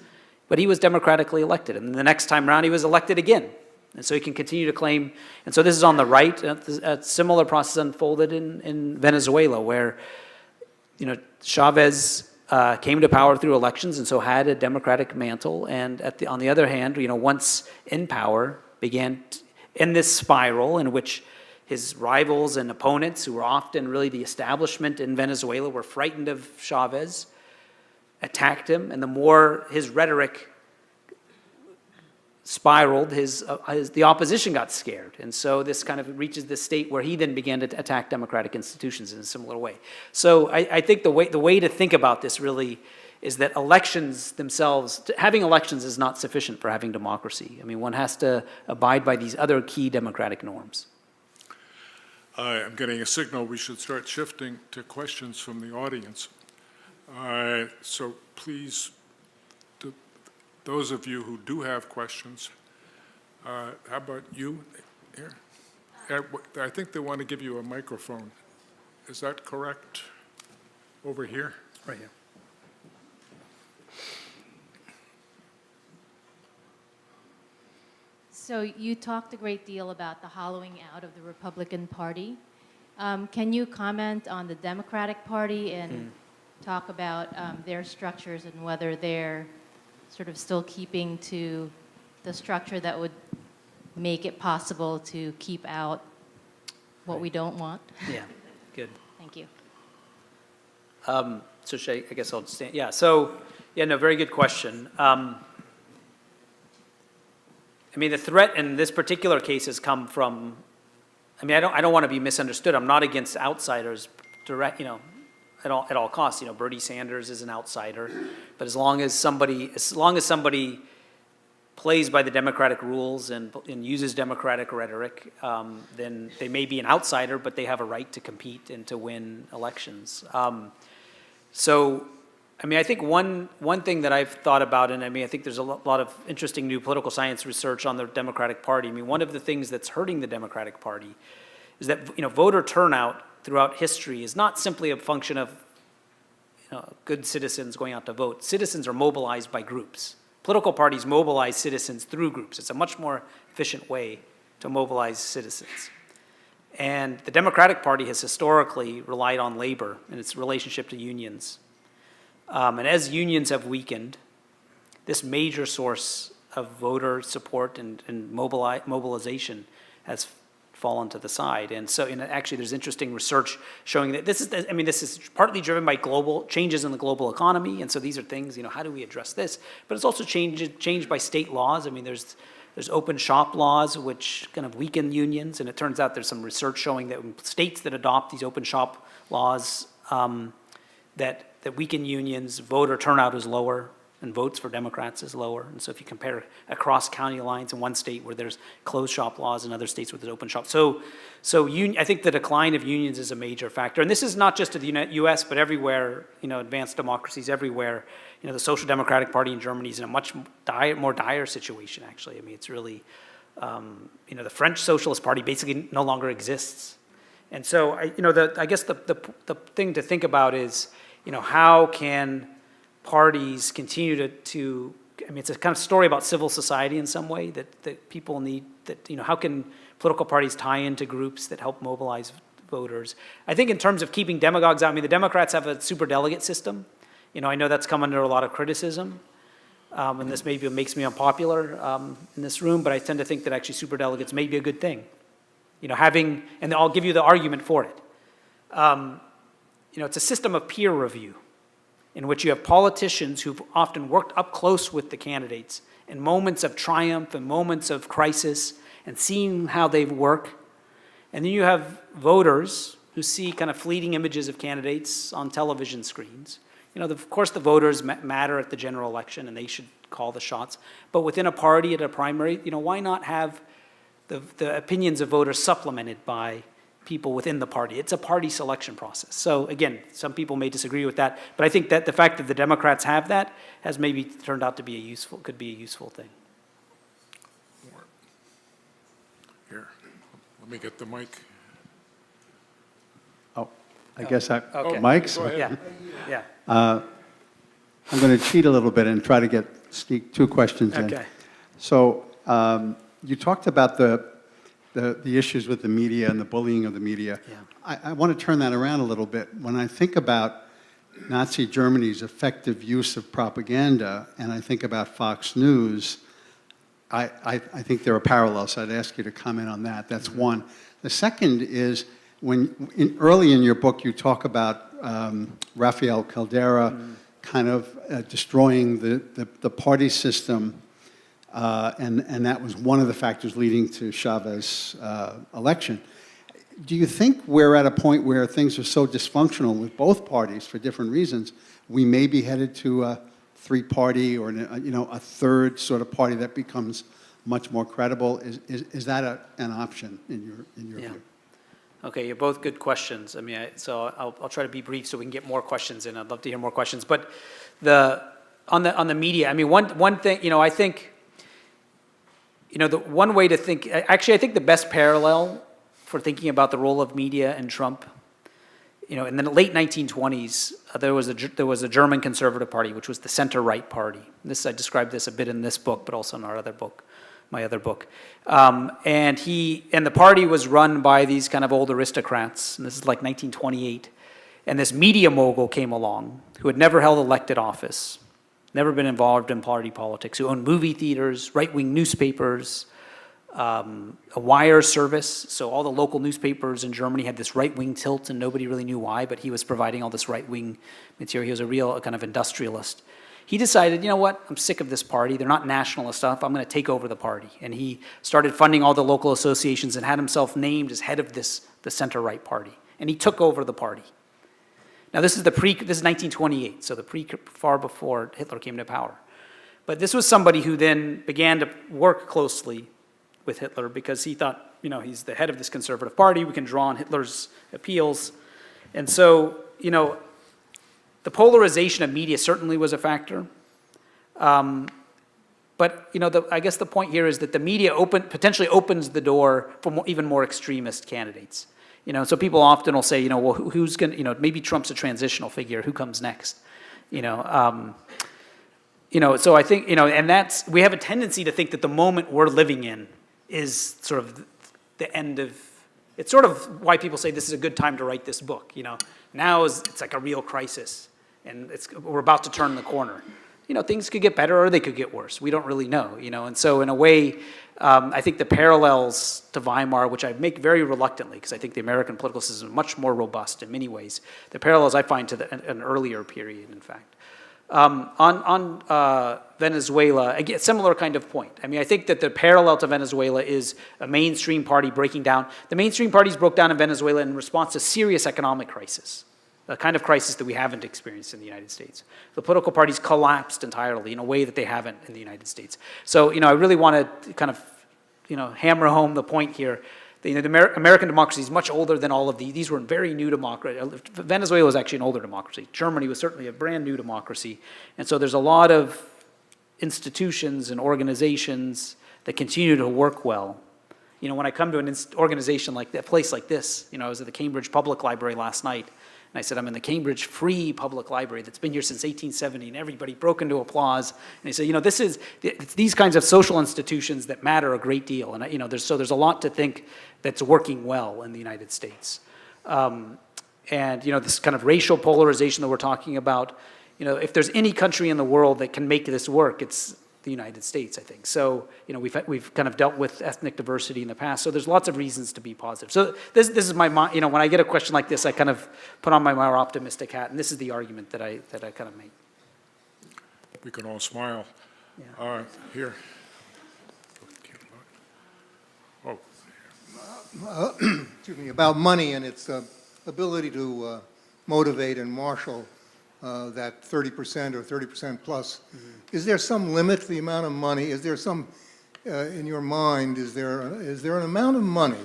S2: But he was democratically elected, and the next time around he was elected again. And so he can continue to claim, and so this is on the right. A similar process unfolded in Venezuela, where Chavez came to power through elections and so had a democratic mantle, and on the other hand, once in power, began in this spiral in which his rivals and opponents, who were often really the establishment in Venezuela, were frightened of Chavez, attacked him, and the more his rhetoric spiraled, the opposition got scared. And so this kind of reaches this state where he then began to attack democratic institutions in a similar way. So I think the way to think about this really is that elections themselves, having elections is not sufficient for having democracy. I mean, one has to abide by these other key democratic norms.
S1: I'm getting a signal we should start shifting to questions from the audience. So please, those of you who do have questions, how about you here? I think they want to give you a microphone. Is that correct? Over here?
S2: Right here.
S3: So you talked a great deal about the hollowing out of the Republican Party. Can you comment on the Democratic Party and talk about their structures and whether they're sort of still keeping to the structure that would make it possible to keep out what we don't want?
S2: Yeah, good.
S3: Thank you.
S2: So I guess I'll stand. Yeah. So yeah, no, very good question. I mean, the threat in this particular case has come from. I mean, I don't want to be misunderstood. I'm not against outsiders, direct. At all costs. Bernie Sanders is an outsider, but as long as somebody plays by the democratic rules and uses democratic rhetoric, then they may be an outsider, but they have a right to compete and to win elections. So, I mean, I think one thing that I've thought about, and I mean, I think there's a lot of interesting new political science research on the Democratic Party. I mean, one of the things that's hurting the Democratic Party is that, voter turnout throughout history is not simply a function of, good citizens going out to vote. Citizens are mobilized by groups. Political parties mobilize citizens through groups. It's a much more efficient way to mobilize citizens. And the Democratic Party has historically relied on labor and its relationship to unions. And as unions have weakened, this major source of voter support and mobilization has fallen to the side. And so, actually, there's interesting research showing that this is partly driven by global changes in the global economy. And so these are things, how do we address this? But it's also changed by state laws. I mean, there's open shop laws, which kind of weaken unions. And it turns out there's some research showing that in states that adopt these open shop laws, that weaken unions, voter turnout is lower, and votes for Democrats is lower. And so if you compare across county lines in one state where there's closed shop laws and other states where there's open shop. So I think the decline of unions is a major factor. And this is not just to the US, but everywhere, advanced democracies everywhere. The Social Democratic Party in Germany is in a much more dire situation, actually. I mean, it's really, the French Socialist Party basically no longer exists. And so, I guess the thing to think about is, how can parties continue to I mean, it's a kind of story about civil society in some way that people need, how can political parties tie into groups that help mobilize voters? I think in terms of keeping demagogues out, I mean, the Democrats have a superdelegate system. I know that's come under a lot of criticism, and this maybe makes me unpopular in this room, but I tend to think that actually superdelegates may be a good thing. And I'll give you the argument for it. It's a system of peer review in which you have politicians who've often worked up close with the candidates in moments of triumph and moments of crisis and seen how they work. And then you have voters who see kind of fleeting images of candidates on television screens. Of course, the voters matter at the general election and they should call the shots. But within a party at a primary, why not have the opinions of voters supplemented by people within the party? It's a party selection process. So again, some people may disagree with that, but I think that the fact that the Democrats have that has maybe turned out to be could be a useful thing.
S1: Here, let me get the mic.
S4: Oh, I guess
S2: Okay.
S4: Mike's?
S1: Go ahead.
S2: Yeah.
S4: I'm going to cheat a little bit and try to sneak two questions in.
S2: Okay.
S4: So you talked about the issues with the media and the bullying of the media.
S2: Yeah.
S4: I want to turn that around a little bit. When I think about Nazi Germany's effective use of propaganda, and I think about Fox News, I think there are parallels. I'd ask you to comment on that. That's one. The second is, early in your book, you talk about Rafael Caldera kind of destroying the party system, and that was one of the factors leading to Chavez's election. Do you think we're at a point where things are so dysfunctional with both parties for different reasons, we may be headed to a three-party or a third sort of party that becomes much more credible? Is that an option in your view?
S2: Okay, you're both good questions. I mean, so I'll try to be brief so we can get more questions in. I'd love to hear more questions. But on the media, I mean, one thing, I think, the one way to think, actually, I think the best parallel for thinking about the role of media and Trump. You know, in the late 1920s, there was a German conservative party, which was the center-right party. I described this a bit in this book, but also in our other book, my other book. And the party was run by these kind of old aristocrats, and this is like 1928. And this media mogul came along, who had never held elected office, never been involved in party politics, who owned movie theaters, right-wing newspapers, a wire service. So all the local newspapers in Germany had this right-wing tilt, and nobody really knew why, but he was providing all this right-wing material. He was a real kind of industrialist. He decided, you know what, I'm sick of this party. They're not nationalist stuff. I'm going to take over the party. And he started funding all the local associations and had himself named as head of the center-right party. And he took over the party. Now this is 1928, so far before Hitler came to power. But this was somebody who then began to work closely with Hitler because he thought, you know, he's the head of this conservative party, we can draw on Hitler's appeals. And so, you know, the polarization of media certainly was a factor. But, you know, I guess the point here is that the media potentially opens the door for even more extremist candidates. You know, so people often will say, you know, well, who's going to, you know, maybe Trump's a transitional figure, who comes next? You know, so I think, you know, and we have a tendency to think that the moment we're living in is sort of the end of, it's sort of why people say this is a good time to write this book, you know. Now it's like a real crisis, and we're about to turn the corner. You know, things could get better or they could get worse. We don't really know, you know. And so in a way, I think the parallels to Weimar, which I make very reluctantly, because I think the American political system is much more robust in many ways, the parallels I find to an earlier period, in fact. On Venezuela, again, similar kind of point. I mean, I think that the parallel to Venezuela is a mainstream party breaking down. The mainstream parties broke down in Venezuela in response to serious economic crisis, a kind of crisis that we haven't experienced in the United States. The political parties collapsed entirely in a way that they haven't in the United States. So, you know, I really want to kind of, you know, hammer home the point here. You know, the American democracy is much older than all of these. These were very new democracies. Venezuela was actually an older democracy. Germany was certainly a brand new democracy. And so there's a lot of institutions and organizations that continue to work well. You know, when I come to an organization like that, a place like this, you know, I was at the Cambridge Public Library last night, and I said, I'm in the Cambridge Free Public Library that's been here since 1870, and everybody broke into applause. And they said, you know, it's these kinds of social institutions that matter a great deal. And, you know, there's a lot to think that's working well in the United States. And, you know, this kind of racial polarization that we're talking about, you know, if there's any country in the world that can make this work, it's the United States, I think. So, you know, we've kind of dealt with ethnic diversity in the past, so there's lots of reasons to be positive. So this is my, you know, when I get a question like this, I kind of put on my more optimistic hat, and this is the argument that I kind of make.
S1: We can all smile.
S2: Yeah.
S1: Here. Oh.
S5: Excuse me, about money and its ability to motivate and marshal that 30% or 30% plus. Mm-hmm. Is there some limit to the amount of money? Is there some, in your mind, is there an amount of money?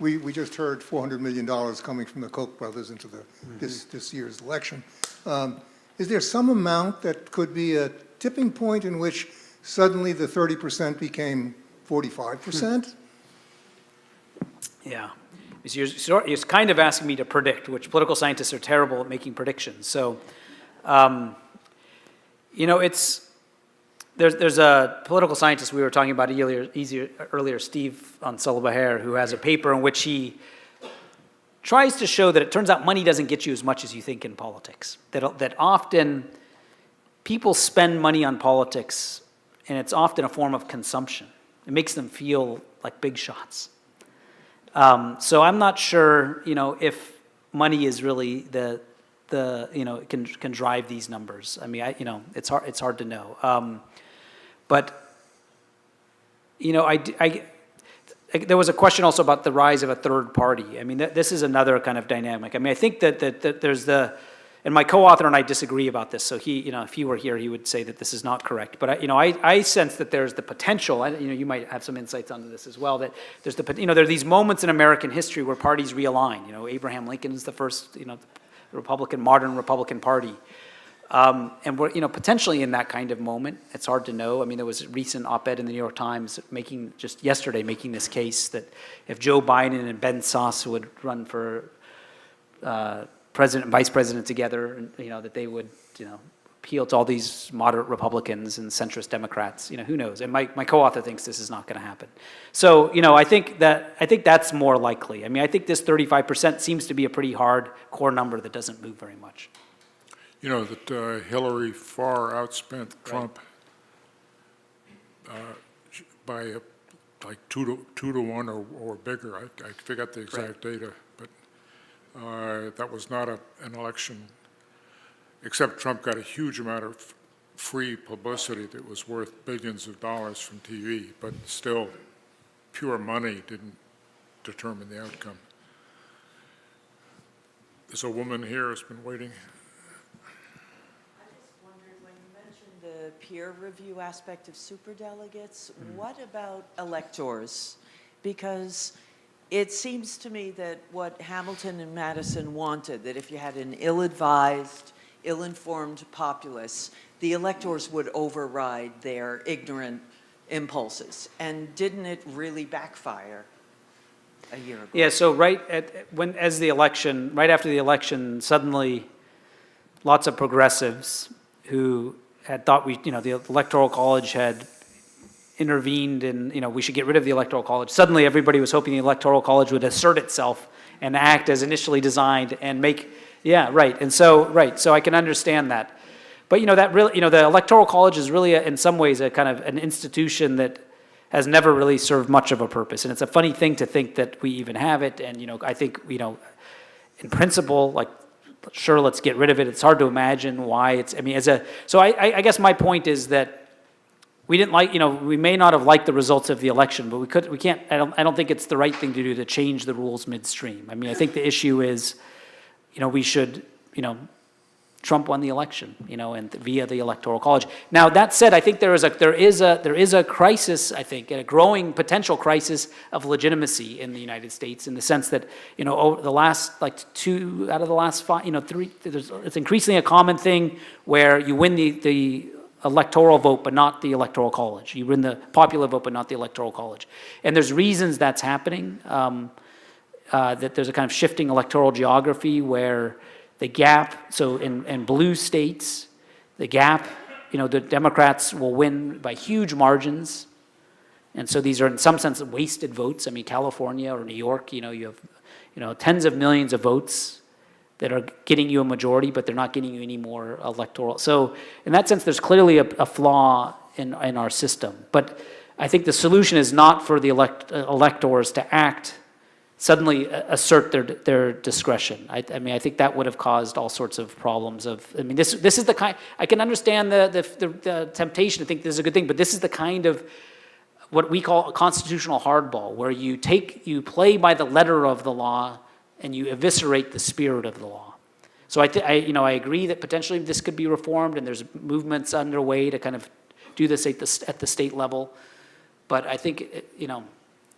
S5: We just heard $400 million coming from the Koch brothers into this year's election. Is there some amount that could be a tipping point in which suddenly the 30% became 45%?
S2: Yeah. You're kind of asking me to predict, which political scientists are terrible at making predictions. So, you know, there's a political scientist we were talking about earlier, Steve Sullivan, who has a paper in which he tries to show that it turns out money doesn't get you as much as you think in politics. That often people spend money on politics, and it's often a form of consumption. It makes them feel like big shots. So I'm not sure, you know, if money is really the you know, can drive these numbers. I mean, you know, it's hard to know. But you know, there was a question also about the rise of a third party. I mean, this is another kind of dynamic. I mean, I think that there's and my co-author and I disagree about this. So he, you know, if he were here, he would say that this is not correct. But you know, I sense that there's the potential. You know, you might have some insights onto this as well. That there's you know, there are these moments in American history where parties realign. You know, Abraham Lincoln is the first, you know, modern Republican Party. And we're, potentially in that kind of moment. It's hard to know. I mean, there was a recent op-ed in the New York Times just yesterday, making this case that if Joe Biden and Ben Sasse would run for president and vice president together, that they would, appeal to all these moderate Republicans and centrist Democrats. Who knows? And my co-author thinks this is not going to happen. So, I think that's more likely. I mean, I think this 35% seems to be a pretty hard core number that doesn't move very much.
S1: That Hillary far outspent Trump by like 2 to 1 or bigger. I forget the exact data, but that was not an election, except Trump got a huge amount of free publicity that was worth billions of dollars from TV, but still pure money didn't determine the outcome. There's a woman here who's been waiting.
S6: The peer review aspect of superdelegates, what about electors? Because it seems to me that what Hamilton and Madison wanted, that if you had an ill-advised, ill-informed populace, the electors would override their ignorant impulses. And didn't it really backfire a year ago?
S2: Yeah, so right after the election, suddenly lots of progressives who had thought the Electoral College had intervened and, we should get rid of the Electoral College. Suddenly everybody was hoping the Electoral College would assert itself and act as initially designed and make, And so I can understand that. But, that really, the Electoral College is really, in some ways, a kind of an institution that has never really served much of a purpose. And it's a funny thing to think that we even have it. And, I think, in principle, sure, let's get rid of it. It's hard to imagine why it's, so I guess my point is that we didn't we may not have liked the results of the election, but we can't, I don't think it's the right thing to do to change the rules midstream. I think the issue is, we should, Trump won the election, and via the Electoral College. Now, that said, I think there is a crisis, I think, a growing potential crisis of legitimacy in the United States, in the sense that, over the last, 2 out of the last 5, 3, it's increasingly a common thing where you win the electoral vote, but not the Electoral College. You win the popular vote, but not the Electoral College. And there's reasons that's happening, that there's a kind of shifting electoral geography where the gap, so in blue states, the gap, the Democrats will win by huge margins. And so these are in some sense wasted votes. California or New York, you have, tens of millions of votes that are getting you a majority, but they're not getting you any more electoral. So in that sense, there's clearly a flaw in our system. But I think the solution is not for the electors to act suddenly assert their discretion. I think that would have caused all sorts of problems. This is the kind. I can understand the temptation to think this is a good thing, but this is the kind of what we call a constitutional hardball, where you play by the letter of the law and you eviscerate the spirit of the law. So I agree that potentially this could be reformed, and there's movements underway to kind of do this at the state level. But I think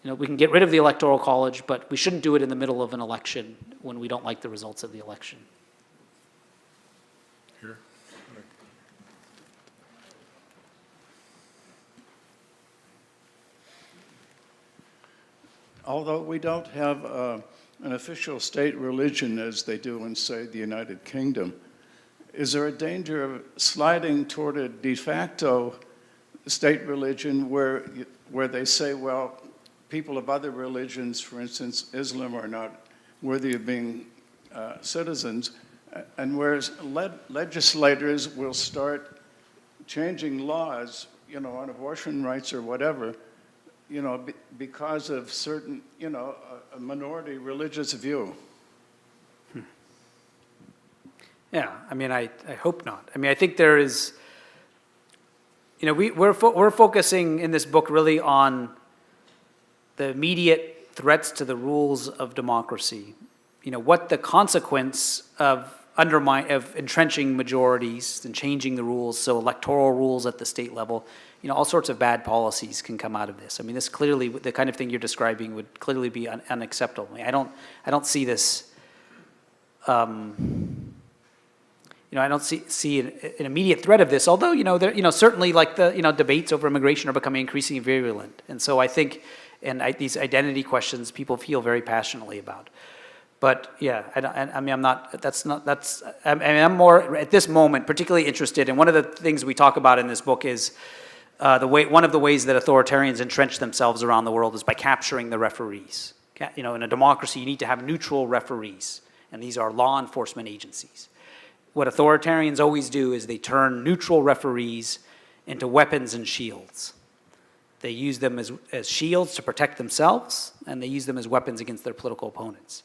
S2: we can get rid of the Electoral College, but we shouldn't do it in the middle of an election when we don't like the results of the election.
S1: Here.
S7: Although we don't have an official state religion as they do in, say, the United Kingdom, is there a danger of sliding toward a de facto state religion where they say, well, people of other religions, for instance, Islam, are not worthy of being citizens, and whereas legislators will start changing laws, on abortion rights or whatever, because of certain, a minority religious view.
S2: Yeah, I hope not. I think there is, we're focusing in this book really on the immediate threats to the rules of democracy. What the consequence of entrenching majorities and changing the rules, so electoral rules at the state level, all sorts of bad policies can come out of this. This clearly, the kind of thing you're describing would clearly be unacceptable. I don't see this, I don't see an immediate threat of this, although, certainly like the, debates over immigration are becoming increasingly virulent. And so I think, these identity questions people feel very passionately about. But yeah, I'm more, at this moment, particularly interested, and one of the things we talk about in this book is one of the ways that authoritarians entrench themselves around the world is by capturing the referees. In a democracy, you need to have neutral referees, and these are law enforcement agencies. What authoritarians always do is they turn neutral referees into weapons and shields. They use them as shields to protect themselves, and they use them as weapons against their political opponents.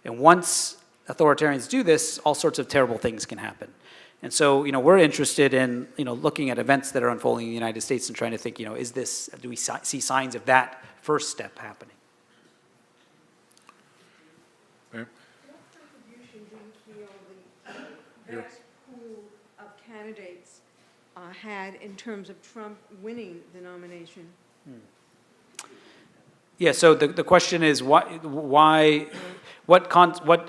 S2: And once authoritarians do this, all sorts of terrible things can happen. And so, we're interested in, looking at events that are unfolding in the United States and trying to think, do we see signs of that first step happening?
S1: Okay.
S8: What contribution do you feel the vast pool of candidates had in terms of Trump winning the nomination?
S2: Yeah, so the question is what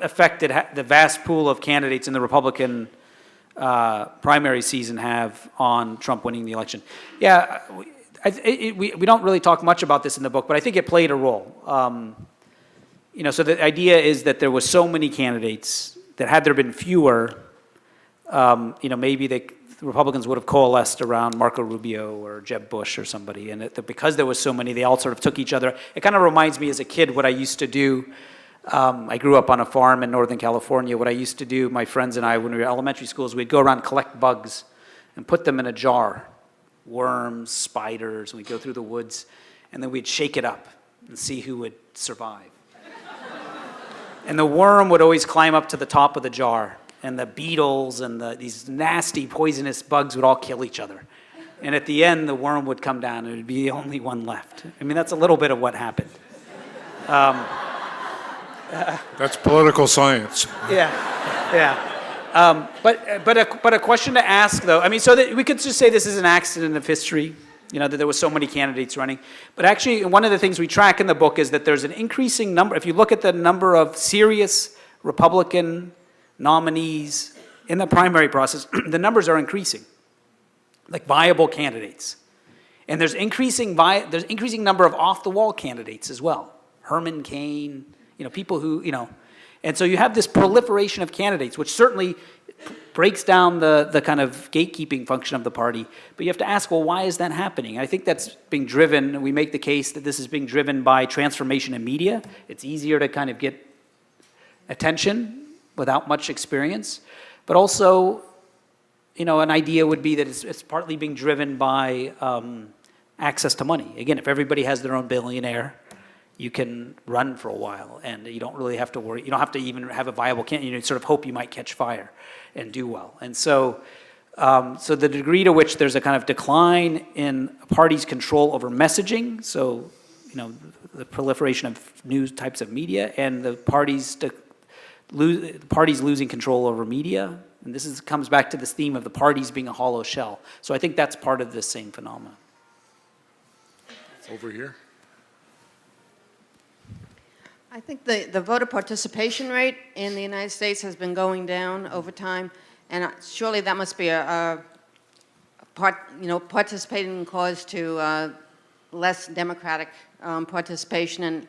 S2: effect did the vast pool of candidates in the Republican primary season have on Trump winning the election? Yeah, we don't really talk much about this in the book, but I think it played a role. So the idea is that there was so many candidates that had there been fewer, maybe the Republicans would have coalesced around Marco Rubio or Jeb Bush or somebody, and because there was so many, they all sort of took each other. It kind of reminds me as a kid what I used to do. I grew up on a farm in Northern California. What I used to do, my friends and I, when we were elementary schools, we'd go around and collect bugs and put them in a jar. Worms, spiders, and we'd go through the woods, and then we'd shake it up and see who would survive. And the worm would always climb up to the top of the jar, and the beetles and these nasty poisonous bugs would all kill each other. And at the end, the worm would come down, and it would be the only one left. I mean, that's a little bit of what happened.
S1: That's political science.
S2: Yeah. But a question to ask, though, so that we could just say this is an accident of history, that there was so many candidates running. But actually, one of the things we track in the book is that there's an increasing number. If you look at the number of serious Republican nominees in the primary process, the numbers are increasing, like viable candidates. And there's increasing number of off-the-wall candidates as well. Herman Cain, people who, and so you have this proliferation of candidates, which certainly breaks down the kind of gatekeeping function of the party. But you have to ask, well, why is that happening? I think that's being driven, we make the case that this is being driven by transformation in media. It's easier to kind of get attention without much experience. But also, an idea would be that it's partly being driven by access to money. Again, if everybody has their own billionaire, you can run for a while, and you don't really have to worry. You don't have to even have a viable candidate. You sort of hope you might catch fire and do well. And so, so the degree to which there's a kind of decline in a party's control over messaging, so the proliferation of new types of media, and the parties losing control over media, and this comes back to this theme of the parties being a hollow shell. So I think that's part of this same phenomenon.
S1: Over here.
S9: I think the voter participation rate in the United States has been going down over time, and surely that must be a participating cause to less democratic participation. And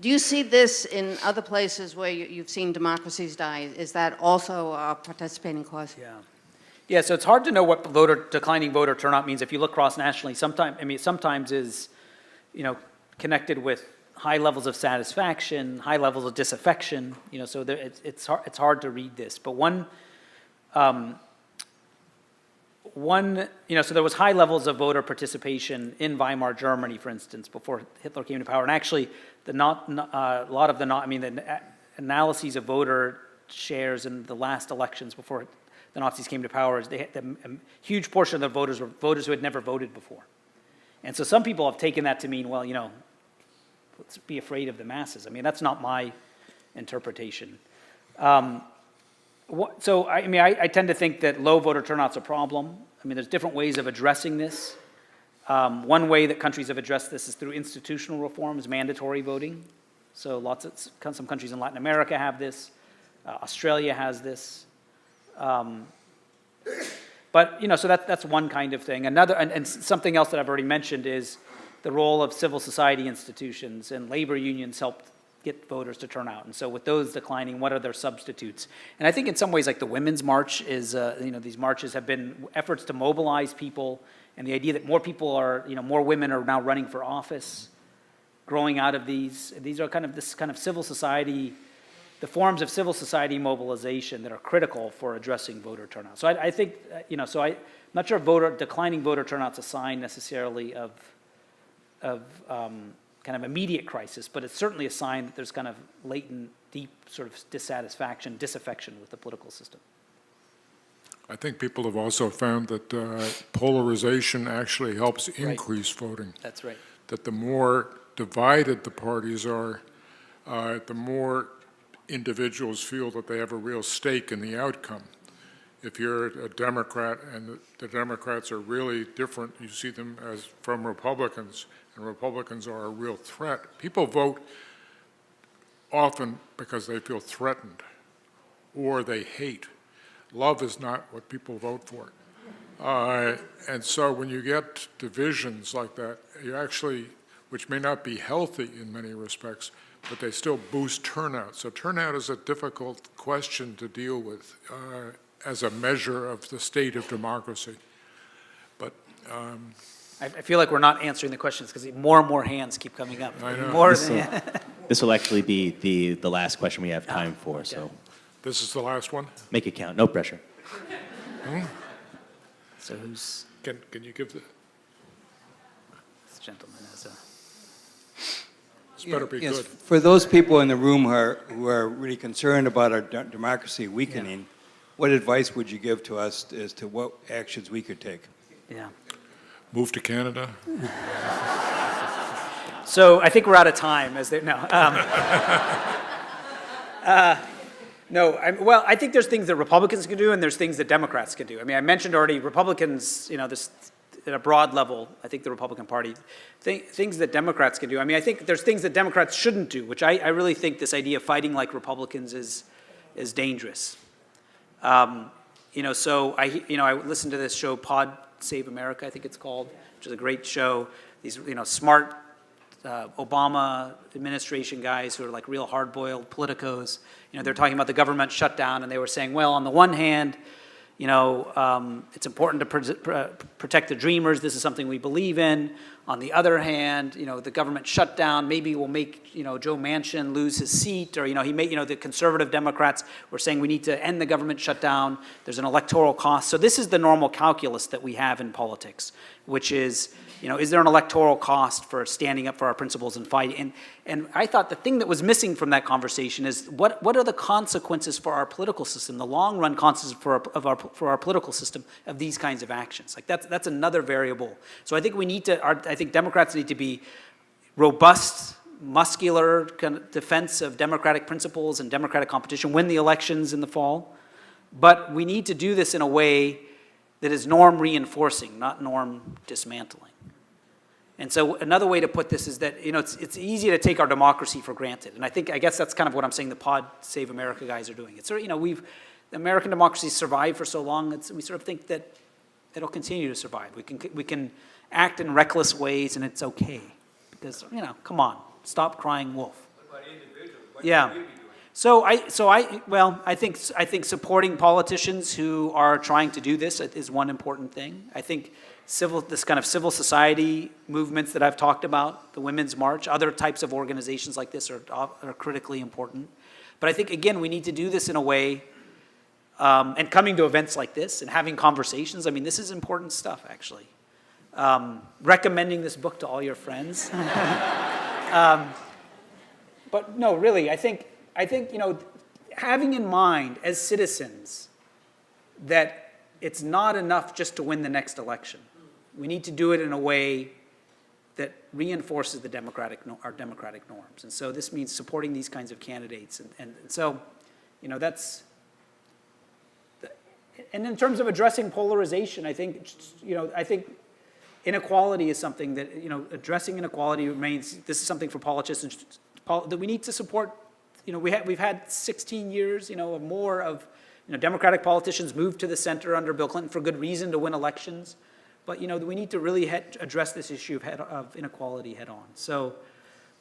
S9: do you see this in other places where you've seen democracies die? Is that also a participating cause?
S2: Yeah. So it's hard to know what declining voter turnout means if you look cross-nationally. Sometimes is, connected with high levels of satisfaction, high levels of disaffection. So it's hard to read this. But so there was high levels of voter participation in Weimar Germany, for instance, before Hitler came to power. And actually, the analyses of voter shares in the last elections before the Nazis came to power, a huge portion of the voters were voters who had never voted before. And so some people have taken that to mean, well, let's be afraid of the masses. That's not my interpretation. I tend to think that low voter turnout's a problem. There's different ways of addressing this. One way that countries have addressed this is through institutional reforms, mandatory voting. So some countries in Latin America have this. Australia has this. But, you know, so that's one kind of thing. Another, and something else that I've already mentioned is the role of civil society institutions, and labor unions help get voters to turn out. And so with those declining, what are their substitutes? And I think in some ways, like the Women's March is, you know, these marches have been efforts to mobilize people, and the idea that more people are, you know, more women are now running for office, growing out of these. These are kind of this kind of civil society, the forms of civil society mobilization that are critical for addressing voter turnout. So I think, you know, so I'm not sure declining voter turnout's a sign necessarily of kind of immediate crisis, but it's certainly a sign that there's kind of latent, deep sort of dissatisfaction, disaffection with the political system.
S1: I think people have also found that polarization actually helps increase voting.
S2: That's right.
S1: That the more divided the parties are, the more individuals feel that they have a real stake in the outcome. If you're a Democrat and the Democrats are really different, you see them as from Republicans, and Republicans are a real threat. People vote often because they feel threatened or they hate. Love is not what people vote for. And so when you get divisions like that, you actually, which may not be healthy in many respects, but they still boost turnout. So turnout is a difficult question to deal with as a measure of the state of democracy. But
S2: I feel like we're not answering the questions because more and more hands keep coming up.
S1: I know.
S2: More
S10: This will, this will actually be the last question we have time for, so
S1: this is the last one.
S10: make it count, no pressure.
S2: So who's,
S1: Can you give the,
S2: this gentleman has a,
S1: this better be
S11: Yes,
S1: good.
S11: for those people in the room who are really concerned about our democracy weakening, what advice would you give to us as to what actions we could take?
S2: yeah.
S1: Move to Canada?
S2: So I think we're out of time. Well, I think there's things that Republicans can do and there's things that Democrats can do. I mean, I mentioned already Republicans, you know, this at a broad level, I think the Republican Party, things that Democrats can do. I mean, I think there's things that Democrats shouldn't do, which I really think this idea of fighting like Republicans is dangerous. You know, so I listened to this show, Pod Save America, I think it's called, which is a great show. These, you know, smart Obama administration guys who are like real hard-boiled politicos, you know, they're talking about the government shutdown, and they were saying, well, on the one hand, you know, it's important to protect the dreamers. This is something we believe in. On the other hand, you know, the government shutdown maybe will make, you know, Joe Manchin lose his seat, or, you know, the conservative Democrats were saying we need to end the government shutdown. There's an electoral cost. So this is the normal calculus that we have in politics, which is, you know, is there an electoral cost for standing up for our principles and fighting? And I thought the thing that was missing from that conversation is what are the consequences for our political system, the long run consequences for our political system of these kinds of actions? Like that's another variable. So I think we need to, I think Democrats need to be robust, muscular kind of defense of democratic principles and democratic competition, win the elections in the fall. But we need to do this in a way that is norm reinforcing, not norm dismantling. And so another way to put this is that, you know, it's easy to take our democracy for granted. And I guess that's kind of what I'm saying the Pod Save America guys are doing. It's sort of, you know, the American democracy survived for so long, we sort of think that it'll continue to survive. We can act in reckless ways and it's okay. Because, you know, come on, stop crying wolf.
S11: What about individuals?
S2: Yeah. I think supporting politicians who are trying to do this is one important thing. I think this kind of civil society movements that I've talked about, the Women's March, other types of organizations like this are critically important. But I think, again, we need to do this in a way, and coming to events like this and having conversations. I mean, this is important stuff, actually. Recommending this book to all your friends. But no, really, I think, you know, having in mind as citizens that it's not enough just to win the next election. We need to do it in a way that reinforces our democratic norms. And so this means supporting these kinds of candidates. And so, you know, and in terms of addressing polarization, I think, you know, inequality is something that, you know, addressing inequality remains, this is something for politicians that we need to support. You know, we've had 16 years, you know, or more of Democratic politicians moved to the center under Bill Clinton for good reason to win elections. But, we need to really address this issue of inequality head on. So,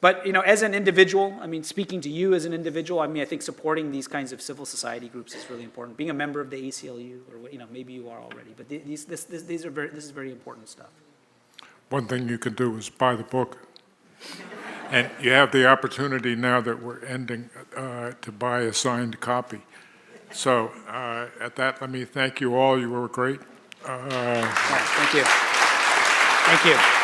S2: but, as an individual, speaking to you as an individual, I think supporting these kinds of civil society groups is really important. Being a member of the ACLU, or, maybe you are already, but this is very important stuff.
S1: One thing you can do is buy the book. And you have the opportunity now that we're ending to buy a signed copy. So at that, let me thank you all. You were great.
S2: Thank you. Thank you.